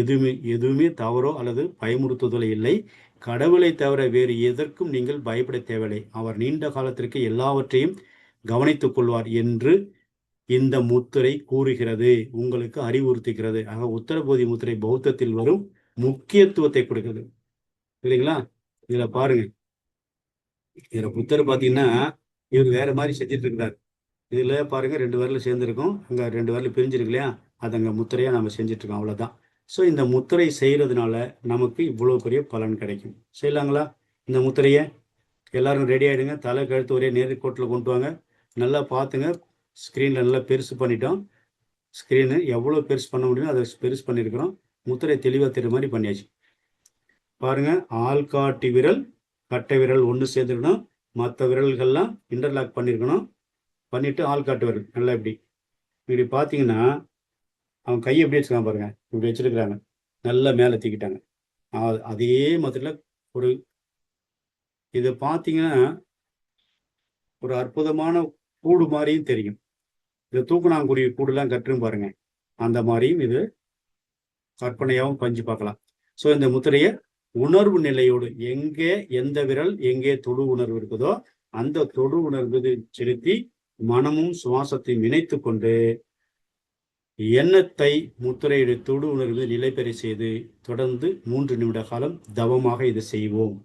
எதுவுமே தவறோ அல்லது பயமுறுத்துதலோ இல்லை. கடவுளை தவிர வேறு எதற்கும் நீங்கள் பயப்பட தேவையில்லை. அவர் நீண்ட காலத்திற்கு எல்லாவற்றையும் கவனித்துக் கொள்வார் என்று இந்த முத்திரை கூறுகிறது, உங்களுக்கு அறிவுறுத்துகிறது. ஆக உத்தரபோதி முத்திரை பௌத்தத்தில் வரும் முக்கியத்துவத்தை கொடுக்குது. இல்லைங்களா? இதுல பாருங்க, இதுல புத்தர் பாத்தீங்கன்னா இவர் வேற மாதிரி செஞ்சுட்டு இருக்கிறார். இதுல பாருங்க 2 விரல் சேர்ந்துருக்கும், அங்க 2 விரல் பிரிஞ்சிருக்கு இல்லையா, அது அங்க முத்திரையா நம்ம செஞ்சுட்டு இருக்கோம், அவ்வளவுதான். ஸோ இந்த முத்திரை செய்யறதுனால நமக்கு இவ்வளவு பெரிய பலன் கிடைக்கும். செய்யலாங்களா இந்த முத்திரையை? எல்லாரும் ரெடி ஆயிடுங்க. தலை கழுத்து ஒரே நேர்கோட்டில் கொண்டு வாங்க. நல்லா பார்த்துங்க. ஸ்க்ரீனில் நல்லா பெருசு பண்ணிட்டோம். ஸ்க்ரீனு எவ்வளோ பெருசு பண்ண முடியுமோ அதை பெருசு பண்ணியிருக்கிறோம். முத்திரை தெளிவாக தெரியுற மாதிரி பண்ணியாச்சு. பாருங்க, ஆள்காட்டி விரல் கட்டை விரல் ஒன்று சேர்ந்துக்கணும், மற்ற விரல்கள்லாம் இன்டர்லாக் பண்ணியிருக்கணும். பண்ணிட்டு ஆள்காட்டு விரல் நல்லா இப்படி பார்த்தீங்கன்னா அவன் கையை எப்படி வச்சுக்கான் பாருங்க, இப்படி வச்சிருக்கிறாங்க, நல்லா மேலே தூக்கிட்டாங்க. அதே மாதிரில ஒரு இதை பார்த்தீங்கன்னா ஒரு அற்புதமான கூடு மாதிரியும் தெரியும். இந்த தூக்குனாங்குருவி கூடுலாம் கட்டுரும் பாருங்க, அந்த மாதிரியும் இது கற்பனையாகவும் பஞ்சு பார்க்கலாம். ஸோ இந்த முத்திரையை உணர்வு நிலையோடு எங்கே எந்த விரல் எங்கே தொடு உணர்வு இருக்குதோ அந்த தொடு உணர்வு செலுத்தி மனமும் சுவாசத்தையும் இணைத்து கொண்டு எண்ணத்தை முத்திரையுடைய தொடு உணர்வு நிலைபெற செய்து தொடர்ந்து 3 நிமிட காலம் தவமாக இதை செய்வோம்.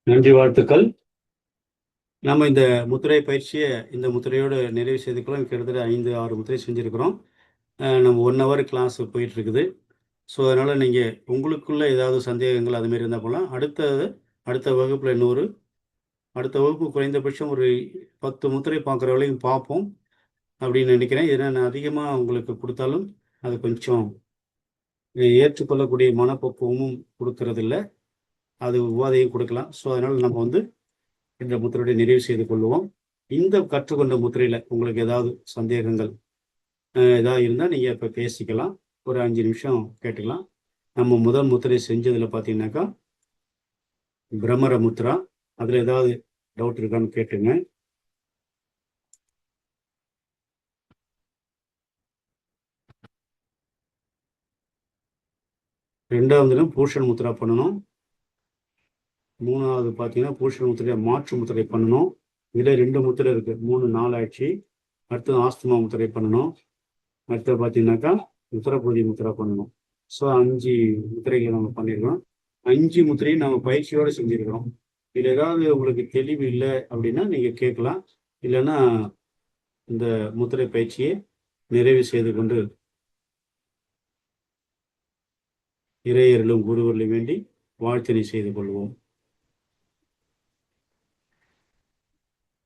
நன்றி, வாழ்த்துக்கள். நம்ம இந்த முத்திரை பயிற்சியை இந்த முத்திரையோடு நிறைவு செய்துக்கலாம். கிட்டத்தட்ட 5-6 முத்திரை செஞ்சுருக்கிறோம். நம்ம 1 hour கிளாஸ் போயிட்டு இருக்குது. ஸோ அதனால் நீங்கள் உங்களுக்குள்ள ஏதாவது சந்தேகங்கள் அதுமாரி இருந்தால் போகலாம். அடுத்த வகுப்பில் அடுத்த வகுப்பு குறைந்தபட்சம் ஒரு 10 முத்திரை பார்க்குற வரைக்கும் பார்ப்போம் அப்படின்னு நினைக்கிறேன். ஏன்னா நான் அதிகமாக உங்களுக்கு கொடுத்தாலும் அது கொஞ்சம் ஏற்றுக்கொள்ளக்கூடிய மனப்பக்குவமும் கொடுக்கறதில்ல, அது உபாதையும் கொடுக்கலாம். ஸோ அதனால் நம்ம இந்த முத்திரையை நிறைவு செய்து கொள்வோம். இந்த கற்றுக்கொண்ட முத்திரையில் உங்களுக்கு ஏதாவது சந்தேகங்கள் ஏதாவது இருந்தால் நீங்கள் இப்போ பேசிக்கலாம். ஒரு 5 நிமிஷம் கேட்டுக்கலாம். நம்ம முதல் முத்திரை செஞ்சதில் பார்த்தீங்கன்னாக்கா பிரம்மர முத்ரா. அதில் ஏதாவது டவுட் இருக்கான்னு கேட்டுங்க. ரெண்டாவது பூஷன் முத்ரா பண்ணணும். மூணாவது பார்த்தீங்கன்னா பூஷன் முத்திரையை மாற்று முத்திரை பண்ணணும். இதில் 2 முத்திரை இருக்குது, 3 4 ஆச்சு. அடுத்தது ஆஸ்துமா முத்திரை பண்ணணும். அடுத்தது பார்த்தீங்கன்னாக்கா உத்தரப்பகுதி முத்திரா பண்ணணும். ஸோ 5 முத்திரைகள் நம்ம பண்ணியிருக்கோம். 5 முத்திரையும் நம்ம பயிற்சியோடு செஞ்சுருக்கிறோம். இதில் ஏதாவது உங்களுக்கு தெளிவு இல்லை அப்படின்னா நீங்கள் கேட்கலாம். இல்லைன்னா இந்த முத்திரை பயிற்சியை நிறைவு செய்து கொண்டு இறையர்களும் குருவர்களும் வேண்டி வாழ்த்தினை செய்து கொள்வோம்.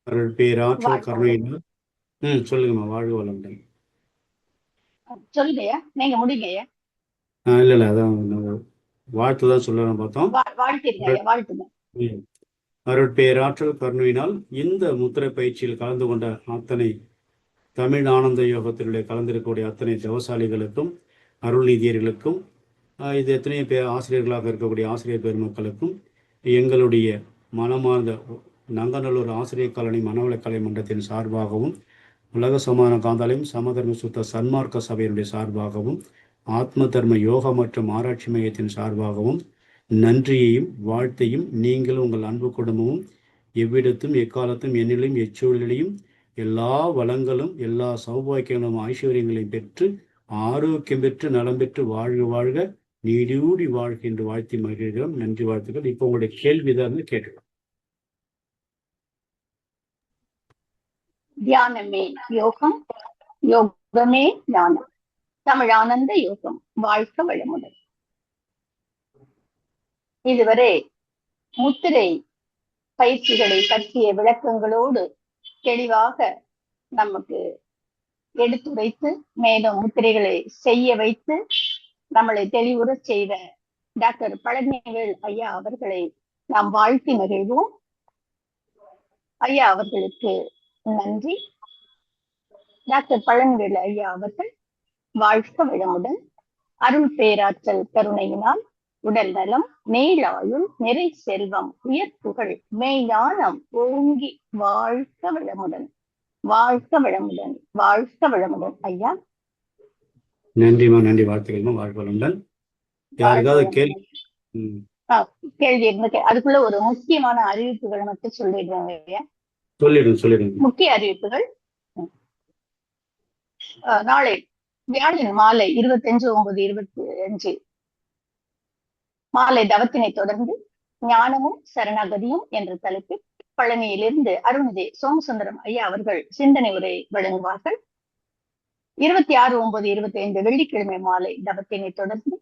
அருட்பேராற்றல் கருணையினால் சொல்லுங்கம்மா. வாழ்க வளமுடன். சொல்லுங்கய்யா, நீங்க முடிங்கய்யா. இல்லை அதான் வாழ்த்து தான் சொல்லணும் பார்த்தோம். அருட்பேராற்றல் கருணையினால் இந்த முத்திரை பயிற்சியில் கலந்து கொண்ட அத்தனை தமிழ் ஆனந்த யோகத்தினுடைய கலந்திருக்கக்கூடிய அத்தனை தவசாலிகளுக்கும் அருள்நீதியர்களுக்கும் இது எத்தனையோ பேர் ஆசிரியர்களாக இருக்கக்கூடிய ஆசிரியர் பெருமக்களுக்கும் எங்களுடைய மனமார்ந்த நங்கநல்லூர் ஆசிரியர் காலனி மனவளக்கலை மன்றத்தின் சார்பாகவும் உலக சமான காந்தாலயம் சமதர்ம சுத்த சன்மார்க்க சபையினுடைய சார்பாகவும் ஆத்ம தர்ம யோகா மற்றும் ஆராய்ச்சி மையத்தின் சார்பாகவும் நன்றியையும் வாழ்த்தையும் நீங்களும் உங்கள் அன்பு குடும்பமும் எவ்விடத்தும் எக்காலத்தும் என்னிலும் எச்சூழலையும் எல்லா வளங்களும் எல்லா சௌபாக்கியங்களும் ஐஸ்வர்யங்களையும் பெற்று ஆரோக்கியம் பெற்று நலம் பெற்று வாழ்க வாழ்க நீடூடி வாழ்க என்று வாழ்த்தி மகிழ்கிறோம். நன்றி, வாழ்த்துக்கள். இப்போ உங்களுடைய கேள்விதான் கேட்கலாம். தியானமே யோகம், யோகமே ஞானம். தமிழ் ஆனந்த யோகம். வாழ்க வளமுடன். இதுவரை முத்திரை பயிற்சிகளை பற்றிய விளக்கங்களோடு தெளிவாக நமக்கு எடுத்துரைத்து மேலும் முத்திரைகளை செய்ய வைத்து நம்மளை தெளிவுற செய்த டாக்டர் பழனிவேல் ஐயா அவர்களை நாம் வாழ்த்தி மகிழ்வோம். ஐயா அவர்களுக்கு நன்றி. டாக்டர் பழனிவேல் ஐயா அவர்கள் வாழ்க வளமுடன், அருள் பேராற்றல் கருணையினால் உடல் நலம், நீளாயுள், நிறை செல்வம், உயர்ப்புகள், மெய்ஞானம் ஓங்கி வாழ்க வளமுடன், வாழ்க வளமுடன், வாழ்க வளமுடன். ஐயா நன்றிமா, நன்றி, வாழ்த்துக்கள்மா, வாழ்க வளமுடன். யாருக்காவது கேள்வி இருந்து அதுக்குள்ள ஒரு முக்கியமான அறிவிப்புகளை மட்டும் சொல்லிடுறாங்க ஐயா. சொல்லிடுங்க. முக்கிய அறிவிப்புகள். நாளை வியாழன் மாலை 25/9/25 மாலை தவத்தினை தொடர்ந்து ஞானமும் சரணாகதியும் என்ற தலைப்பில் பழனியிலிருந்து அருள்நிதி சோமசுந்தரம் ஐயா அவர்கள் சிந்தனை உரை வழங்குவார்கள். 26/9/25 வெள்ளிக்கிழமை மாலை தவத்தினை தொடர்ந்து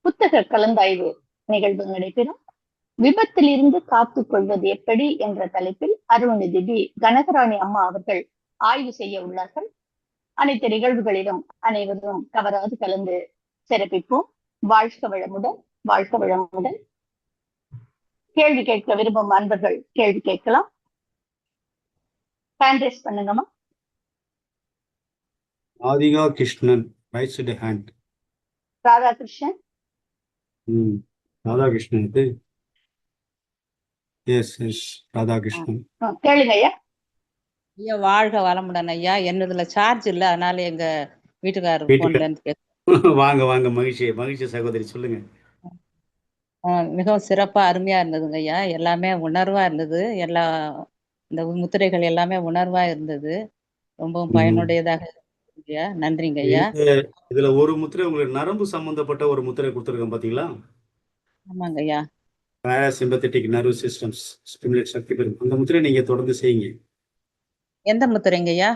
புத்தக கலந்தாய்வு நிகழ்வு நடைபெறும். விபத்திலிருந்து காத்துக் கொள்வது எப்படி என்ற தலைப்பில் அருள்நிதி டி கனகராணி அம்மா அவர்கள் ஆய்வு செய்ய உள்ளார்கள். அனைத்து நிகழ்வுகளிலும் அனைவரும் தவறாது கலந்து சிறப்பிப்போம். வாழ்க வளமுடன், வாழ்க வளமுடன். கேள்வி கேட்க விரும்பும் அன்பர்கள் கேள்வி கேட்கலாம். ஹேண்ட் ரைஸ் பண்ணுங்கம்மா. Radhika Krishnan raised hand. ராதாகிருஷ்ணன். ராதாகிருஷ்ணன் இது. எஸ் ராதாகிருஷ்ணன். கேளுங்க ஐயா. ஐயா வாழ்க வளமுடன் ஐயா. என்னதுல சார்ஜ் இல்ல, அதனால எங்க வீட்டுக்காரர் போன்ல இருந்து வாங்க மகிழ்ச்சி சகோதரி, சொல்லுங்க. மிகவும் சிறப்பா அருமையா இருந்ததுங்க ஐயா. எல்லாமே உணர்வா இருந்தது. எல்லா இந்த முத்திரைகள் எல்லாமே உணர்வா இருந்தது. ரொம்பவும் பயனுடையதாக ஐயா. நன்றிங்க ஐயா. இதுல ஒரு முத்திரை உங்களுக்கு நரம்பு சம்பந்தப்பட்ட ஒரு முத்திரை கொடுத்துருக்கேன் பாத்தீங்களா? ஆமாங்க ஐயா. பாராசிம்பத்தட்டிக் நர்வஸ் சிஸ்டம்ஸ் ஸ்டிமுலேட் சக்தி பெறும். அந்த முத்திரை நீங்க தொடர்ந்து செய்யுங்க. எந்த முத்திரைங்க ஐயா?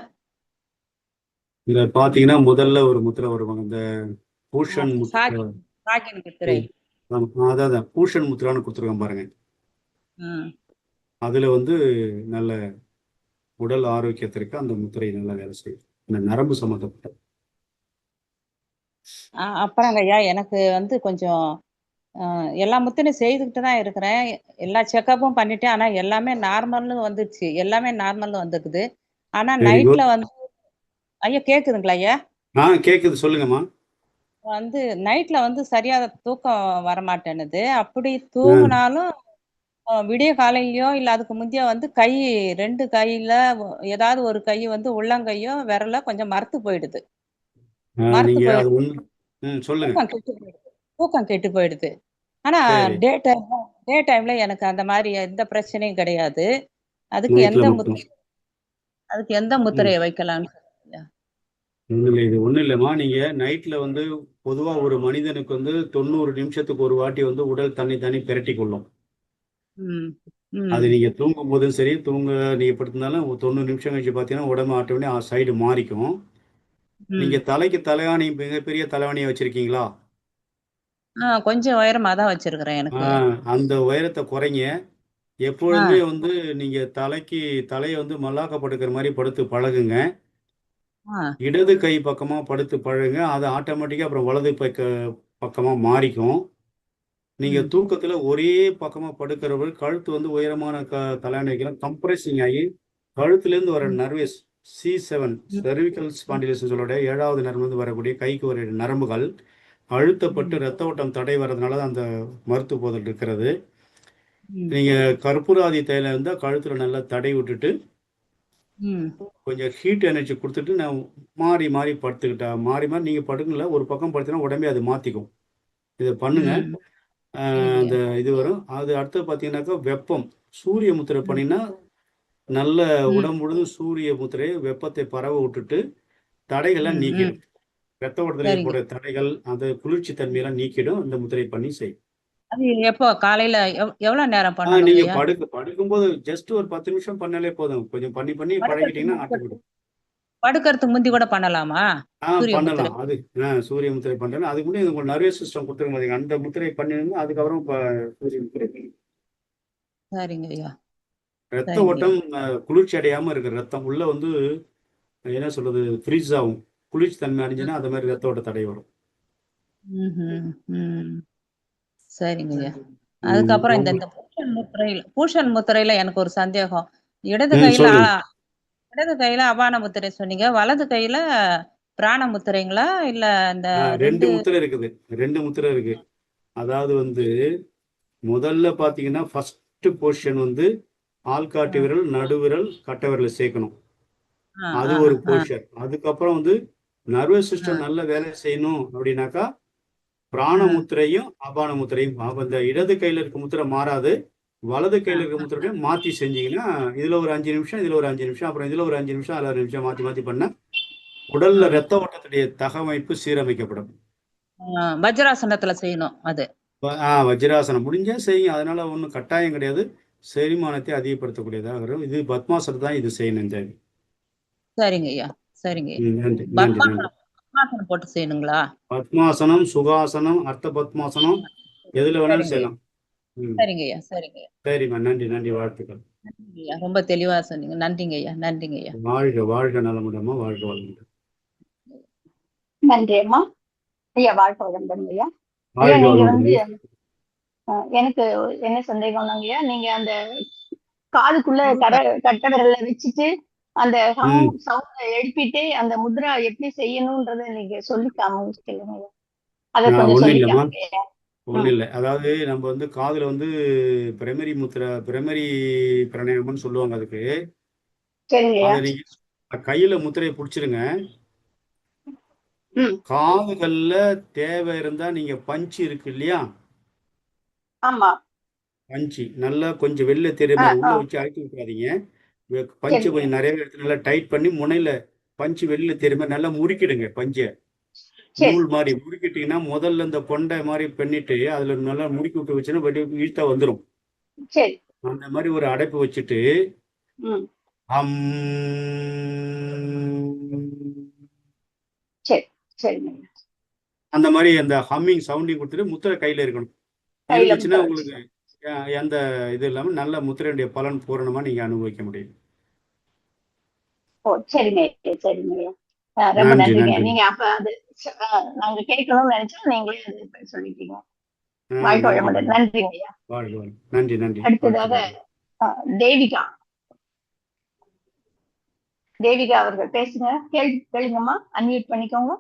இதுல பாத்தீங்கன்னா முதல்ல ஒரு முத்திரை வருவாங்க, இந்த பூஷன் முத்திரை. அதான் பூஷன் முத்திரான்னு கொடுத்துருக்கேன் பாருங்க. அதுல நல்ல உடல் ஆரோக்கியத்திற்கு அந்த முத்திரை நல்லா வேலை செய்யும், இந்த நரம்பு சம்பந்தப்பட்ட. அப்புறங்க ஐயா, எனக்கு கொஞ்சம் எல்லா முத்திரையும் செய்துக்கிட்டு தான் இருக்கிறேன். எல்லா செக்கப்பும் பண்ணிட்டேன். ஆனா எல்லாமே நார்மல்னு வந்துச்சு. எல்லாமே நார்மல்னு வந்துக்குது. ஆனா நைட்ல ஐயா கேக்குதுங்களா ஐயா? கேக்குது, சொல்லுங்கம்மா. நைட்ல சரியா தூக்கம் வரமாட்டேன்னுது. அப்படி தூங்கினாலும் விடிய காலையிலயோ இல்ல அதுக்கு முந்தைய கை 2 கையில ஏதாவது ஒரு கை உள்ளங்கையோ விரல கொஞ்சம் மரத்து போயிடுது. தூக்கம் கெட்டு போயிடுது. ஆனா டே டைம்ல எனக்கு அந்த மாதிரி எந்த பிரச்சனையும் கிடையாது. அதுக்கு எந்த முத்திரையை வைக்கலாம்னு? இது ஒண்ணும் இல்லைம்மா. நீங்க நைட்ல பொதுவா ஒரு மனிதனுக்கு 90 நிமிஷத்துக்கு ஒரு வாட்டி உடல் தண்ணி பிரட்டி கொள்ளும். அது நீங்க தூங்கும் போதும் சரி, நீங்க படுத்திருந்தாலும் 90 நிமிஷம் கழிச்சு பாத்தீங்கன்னா உடம்பு ஆட்டோமேட்டிக்கா சைடு மாறிக்கும். நீங்க தலைக்கு தலைவாணி மிகப்பெரிய தலைவாணியை வச்சிருக்கீங்களா? கொஞ்சம் உயரமா தான் வச்சிருக்கிறேன். எனக்கு அந்த உயரத்தை குறைங்க. எப்பொழுதுமே நீங்க தலையை மல்லாக்க படுக்கிற மாதிரி படுத்து பழகுங்க. இடது கை பக்கமா படுத்து பழகுங்க. அது ஆட்டோமேட்டிக்கா அப்புறம் வலது பக்கமா மாறிக்கும். நீங்க தூக்கத்துல ஒரே பக்கமா படுக்கிறவங்க கழுத்து உயரமான தலைவாணி வைக்கலாம். கம்ப்ரெசிங் ஆகி கழுத்துல இருந்து வர நர்வஸ் C7 செர்விக்கல் ஸ்பாண்டிலைசஸ் சொல்லுடைய 7வது நரம்பு வரக்கூடிய கைக்கு வர நரம்புகள் அழுத்தப்பட்டு ரத்த ஓட்டம் தடை வர்றதுனால அந்த மருத்துவ போதல் இருக்கிறது. நீங்க கற்பூராதி தைலம் இருந்தா கழுத்துல நல்லா தடை விட்டுட்டு கொஞ்சம் ஹீட் எனர்ஜி கொடுத்துட்டு நான் மாறி மாறி படுத்துக்கிட்டா மாறி நீங்க படுக்கல, ஒரு பக்கம் படுத்தினா உடம்பே அது மாத்திக்கும். இதை பண்ணுங்க. சரிங்கய்யா. அந்த இது வரும். அது அடுத்து பார்த்தீங்கன்னாக்கா வெப்பம். சூரிய முத்திரை ம். பண்ணினா நல்ல ம். உடம்பு முழுதும் சூரிய முத்திரையை வெப்பத்தை பரவ விட்டுட்டு தடைகளை ம். ம். நீக்கிடும். ரத்த ஓட்டத்தில் சரிங்க. ஏற்படுற தடைகள், அந்த குளிர்ச்சி தன்மையெல்லாம் நீக்கிடும். இந்த முத்திரை பண்ணி செய்யும். அது எப்போ காலையில எவ்வளவு நேரம் நீங்க பண்ணணுங்கய்யா? படுக்கும்போது ஜஸ்ட் ஒரு 10 நிமிஷம் பண்ணாலே போதும். கொஞ்சம் பண்ணி பண்ணி படுக்கறதுக்கு பழகிட்டீங்கன்னா முந்தி ஆட்டோமேட்டிக். படுக்கறதுக்கு முந்தி கூட பண்ணலாமா? சூரிய முத்திரை. பண்ணலாம். அது சூரிய முத்திரை பண்றேன்னா அதுக்கு முன்னாடி உங்க நர்வஸ் சிஸ்டம் கொடுத்துருங்க பாத்தீங்க. அந்த முத்திரை பண்ணிருங்க. அதுக்கப்புறம் சூரிய முத்திரை பண்ணி. சரிங்கய்யா. ரத்த சரிங்கய்யா. ஓட்டம் குளிர்ச்சி அடையாம இருக்கு. ரத்தம் உள்ள வந்து என்ன சொல்றது ஃப்ரீஸ் ஆகும். குளிர்ச்சி தன்மை அடைஞ்சுன்னா அந்த மாதிரி ரத்த ஓட்ட தடை வரும். ம்ஹும். ம். சரிங்கய்யா. ம், அதுக்கப்புறம் இந்த உங்களுக்கு இந்த பூஷன் முத்திரையில எனக்கு ஒரு சந்தேகம். இடது கையில சொல்லுங்க. இடது கையில அபான முத்திரை சொன்னீங்க. வலது கையில பிராண முத்திரைங்களா? இல்ல இந்த 2 2 முத்திரை இருக்குது. 2 முத்திரை இருக்கு. அதாவது வந்து முதல்ல பாத்தீங்கன்னா ஃபர்ஸ்ட் பொசிஷன் வந்து ஆள்காட்டி ஆ, விரல், நடுவிரல், கட்டை விரலை சேர்க்கணும். ஆ, அது ஆ, ஒரு ஆ, பொசிஷன். அதுக்கப்புறம் வந்து நர்வஸ் ஆ, சிஸ்டம் நல்ல வேலை செய்யணும் அப்படின்னாக்கா பிராண ஆ, முத்திரையும் அபான முத்திரையும் அப்ப இந்த இடது கையில இருக்க முத்திரை மாறாது. வலது ஆ, கையில இருக்க ஆ. முத்திரையும் மாத்தி செஞ்சீங்கன்னா இதுல ஒரு 5 நிமிஷம், இதுல ஒரு 5 நிமிஷம், அப்புறம் இதுல ஒரு 5 நிமிஷம், அதுல ஒரு நிமிஷம் மாத்தி மாத்தி பண்ணா உடல்ல ம். ரத்த ஓட்டத்துடைய தகவமைப்பு சீரமைக்கப்படும். வஜ்ராசனத்துல செய்யணும் அது. வஜ்ராசனம் முடிஞ்சா செய்யுங்க. அதனால ஒன்றும் கட்டாயம் கிடையாது. செரிமானத்தை அதிகப்படுத்தக்கூடியதாக வரும். இது பத்மாசனம் தான் இது செய்யணும் இந்த இது. சரிங்க ஐயா. சரிங்க ஐயா. நன்றி நன்றி நன்றி. பத்மாசனம் பத்மாசனம் போட்டு செய்யணுங்களா? பத்மாசனம், சுகாசனம், அர்த்த பத்மாசனம் எதுல வேணாலும் சரிங்க ஐயா. செய்யலாம். ம். சரிங்க ஐயா. சரிங்க ஐயா. சரிம்மா. நன்றி நன்றி. வாழ்த்துக்கள். நன்றிங்க ஐயா. ரொம்ப தெளிவா சொன்னீங்க. நன்றிங்க ஐயா. நன்றிங்க ஐயா. வாழ்க வாழ்க நலமுடமா வாழ்க வளமுடன். நன்றி அம்மா. ஐயா வாழ்க்கை வளமுடன் ஐயா. ஐயா வாழ்க நீங்க வந்து வளமுடன். எனக்கு என்ன சந்தேகம்னாங்க ஐயா, நீங்க அந்த காதுக்குள்ள கட்டை விரல்ல வச்சுட்டு அந்த ம். சவுண்ட எழுப்பிட்டு அந்த முத்ரா எப்படி செய்யணும்ன்றத நீங்க சொல்லி காமிச்சிருக்கீங்க ஐயா. அத கொஞ்சம் ஒன்றும் சொல்லி இல்லைம்மா. காமிங்க ஐயா. ஒன்றும் இல்லை. அதாவது நம்ம வந்து காதுல வந்து பிரைமரி முத்திரை பிரைமரி பிராணாயாமம்னு சொல்லுவாங்க அதுக்கு. சரிங்க ஐயா. அதை நீங்க கையில முத்திரையை பிடிச்சிருங்க. ம். காதுகள்ல தேவை இருந்தா நீங்க பஞ்சு இருக்கு இல்லையா? ஆமா. பஞ்சு நல்லா கொஞ்சம் வெளில தெரிய ஆ, மாதிரி ஆ. உள்ள வச்சு அழுத்தி விட்டுறாதீங்க. பஞ்சை சரிங்க. கொஞ்சம் நிறைய இடத்துல நல்லா டைட் பண்ணி முனையில பஞ்சு வெளில தெரிய மாதிரி நல்லா முறுக்கிடுங்க பஞ்சை. சரி, நூல் மாதிரி முறுக்கிட்டீங்கன்னா முதல்ல இந்த கொண்டை மாதிரி பண்ணிட்டு அதுல நல்லா முறுக்கி விட்டு வச்சுன்னா வெடி இழுத்தா வந்துடும். சரி. அந்த மாதிரி ஒரு அடைப்பு வச்சுட்டு ம். அம் சரி, சரிங்க ஐயா. அந்த மாதிரி அந்த ஹம்மிங் சவுண்டிங் கொடுத்துட்டு முத்திரை கையில இருக்கணும். கையில இருந்துச்சுன்னா முத்திரை உங்களுக்கு வச்சுக்கலாம். எந்த இது இல்லாம நல்ல முத்திரையுடைய பலன் பூரணமா நீங்க அனுபவிக்க முடியும். ஓ சரிங்க ஐயா, சரிங்க ஐயா. ரொம்ப நன்றி நன்றிங்க. நன்றி. நீங்க அப்ப அது நாங்க கேட்கணும்னு நினைச்சா நீங்களே அது இப்ப சொல்லிட்டீங்க. வாழ்க்கை நன்றி வளமுடன். நன்றி. நன்றிங்க ஐயா. வாழ்க வாழ்க. நன்றி நன்றி. அடுத்ததாக வாழ்த்துக்கள். தேவிகா தேவிகா அவர்கள் பேசுங்க. கேளுங்கம்மா. அன்மியூட் பண்ணிக்கோங்க.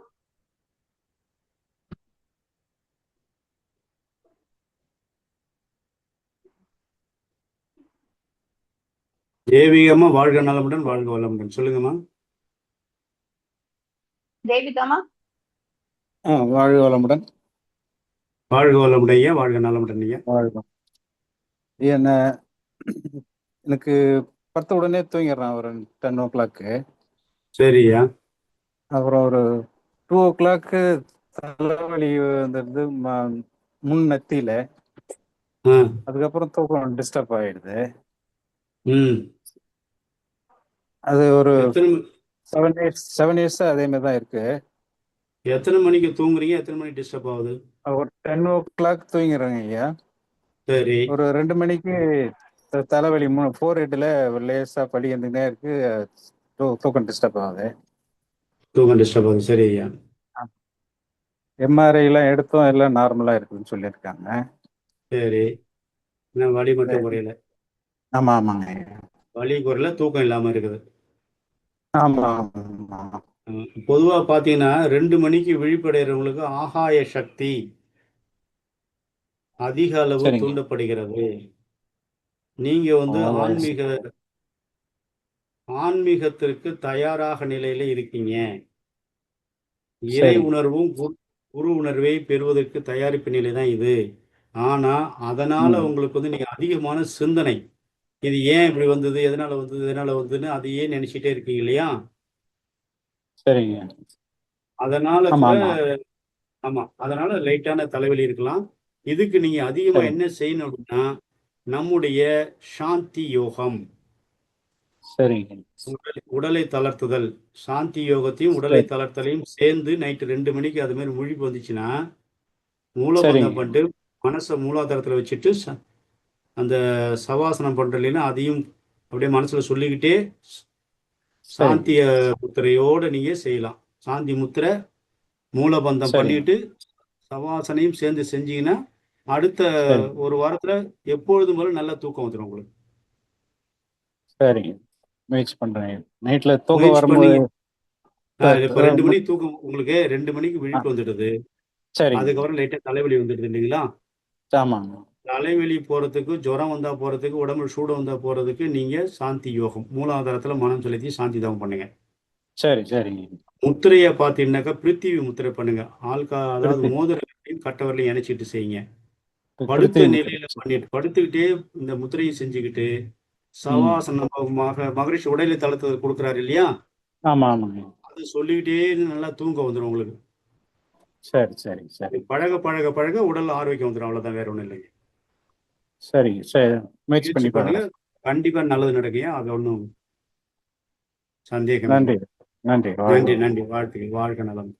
தேவிகம்மா வாழ்க நலமுடன் வாழ்க வளமுடன். சொல்லுங்கம்மா. தேவிகாமா. வாழ்க வளமுடன். வாழ்க வளமுடன் ஐயா. வாழ்க நலமுடன் ஐயா. வாழ்க. என்ன எனக்கு படுத்த உடனே தூங்கிடுறேன் ஒரு 10 o'clock. சரியா. அப்புறம் ஒரு 2 o'clock தலைவலி வந்துடுது முன் நெத்தியில. அதுக்கப்புறம் தூக்கம் டிஸ்டர்ப் ஆயிடுது. அது ஒரு 7 years அதே மாதிரி தான் இருக்கு. எத்தனை மணிக்கு தூங்குறீங்க? எத்தனை மணிக்கு டிஸ்டர்ப் ஆகுது? ஒரு 10 o'clock தூங்கிடுறேங்க ஐயா. சரி. ஒரு 2 மணிக்கு தலைவலி 4 headல லேசா படி வந்துட்டே இருக்கு. தூக்கம் டிஸ்டர்ப் ஆகுது. தூக்கம் டிஸ்டர்ப் ஆகுது. சரி ஐயா. MRI எல்லாம் எடுத்தோம், எல்லாம் நார்மலா இருக்குதுன்னு சொல்லியிருக்காங்க. சரி. என்ன வலி மட்டும் குறையல? ஆமா ஆமாங்க. வலி குறையல, தூக்கம் இல்லாம இருக்குது. ஆமா. பொதுவா பாத்தீங்கன்னா 2 மணிக்கு விழிப்படைகிறவங்களுக்கு ஆகாய சக்தி அதிக அளவு தூண்டப்படுகிறது. நீங்க வந்து ஆன்மீகத்திற்கு தயாராக நிலையில இருக்கீங்க. இறை உணர்வும் குரு உணர்வை பெறுவதற்கு தயாரிப்பு நிலை தான் இது. ஆனா அதனால ம். உங்களுக்கு வந்து நீங்க அதிகமான சிந்தனை, இது ஏன் இப்படி வந்தது, எதனால வந்தது, எதனால வந்ததுன்னு அதையே நினைச்சிட்டே இருக்கீங்க இல்லையா? சரிங்க. அதனால ஆமா, கூட ஆமா. ஆமா, அதனால லைட்டான தலைவலி இருக்கலாம். இதுக்கு நீங்க அதிகமா சரி, என்ன செய்யணும் அப்படின்னா, நம்முடைய சாந்தி யோகம், சரிங்க. உடலை தளர்த்துதல், சாந்தி யோகத்தையும் உடலை சரி, தளர்த்தலையும் சேர்ந்து நைட்டு 2 மணிக்கு அது மாதிரி முழிப்பு வந்துச்சுன்னா, மூலபந்தம் சரிங்க. பண்ணிட்டு மனசை மூலாதாரத்துல வச்சுட்டு அந்த சவாசனம் பண்ற இல்லைன்னா அதையும் அப்படியே மனசுல சொல்லிக்கிட்டே சரிங்க, சாந்திய முத்திரையோட நீங்க செய்யலாம். சாந்தி முத்திரை மூலபந்தம் சரிங்க, பண்ணிட்டு சவாசனையும் சேர்ந்து செஞ்சீங்கன்னா அடுத்த சரிங்க, ஒரு வாரத்துல எப்பொழுதும் போல நல்ல தூக்கம் வந்துடும் உங்களுக்கு. சரிங்க. முயற்சி பண்றேன். நைட்ல தூக்கம் முயற்சி வரும்போது பண்ணீங்க. த த இப்ப 2 ம மணிக்கு தூக்கம் உங்களுக்கு 2 மணிக்கு ஆ விழிப்பு வந்துடுது. சரிங்க. அதுக்கப்புறம் லைட்டா தலைவலி வந்துடுது இல்லைங்களா? ஆமாங்க. தலைவலி போறதுக்கு, ஜுரம் வந்தா போறதுக்கு, உடம்புல சூடு வந்தா போறதுக்கு நீங்க சாந்தி யோகம் மூலாதாரத்துல மனம் செலுத்தி சாந்தி தவம் பண்ணுங்க. சரி, சரிங்க. முத்திரைய பார்த்தீங்கன்னாக்கா பிருத்திவி முத்திரை பண்ணுங்க. அதாவது பிரித்தி மோதிரத்தையும் கட்டை விரலையும் இணைச்சிட்டு செய்யுங்க. பிரித்திவி படுத்த முத்திரை. நிலையில பண்ணிட்டு படுத்துக்கிட்டே இந்த முத்திரையை செஞ்சுக்கிட்டு ம். சவாசனம் மகரிஷி உடலை தளர்த்து கொடுக்குறாரு இல்லையா? ஆமா, ஆமாங்க. அது சொல்லிக்கிட்டே நல்லா தூங்க வந்துடும் உங்களுக்கு. சரி, சரி, சரி. அது பழக பழக பழக உடல் ஆரோக்கியம் வந்துடும். அவ்வளவுதான், வேற ஒண்ணும் இல்லைங்க. சரிங்க. சரி. முயற்சி முயற்சி பண்ணி பண்ணுங்க, பார்க்குறேன். கண்டிப்பா நல்லது நடக்குங்க. அது ஒன்றும் சந்தேகம் இல்லை. நன்றி. நன்றி. வாழ்க நன்றி வளமுடன். நன்றி. வாழ்த்துக்கள். வாழ்க நலம்.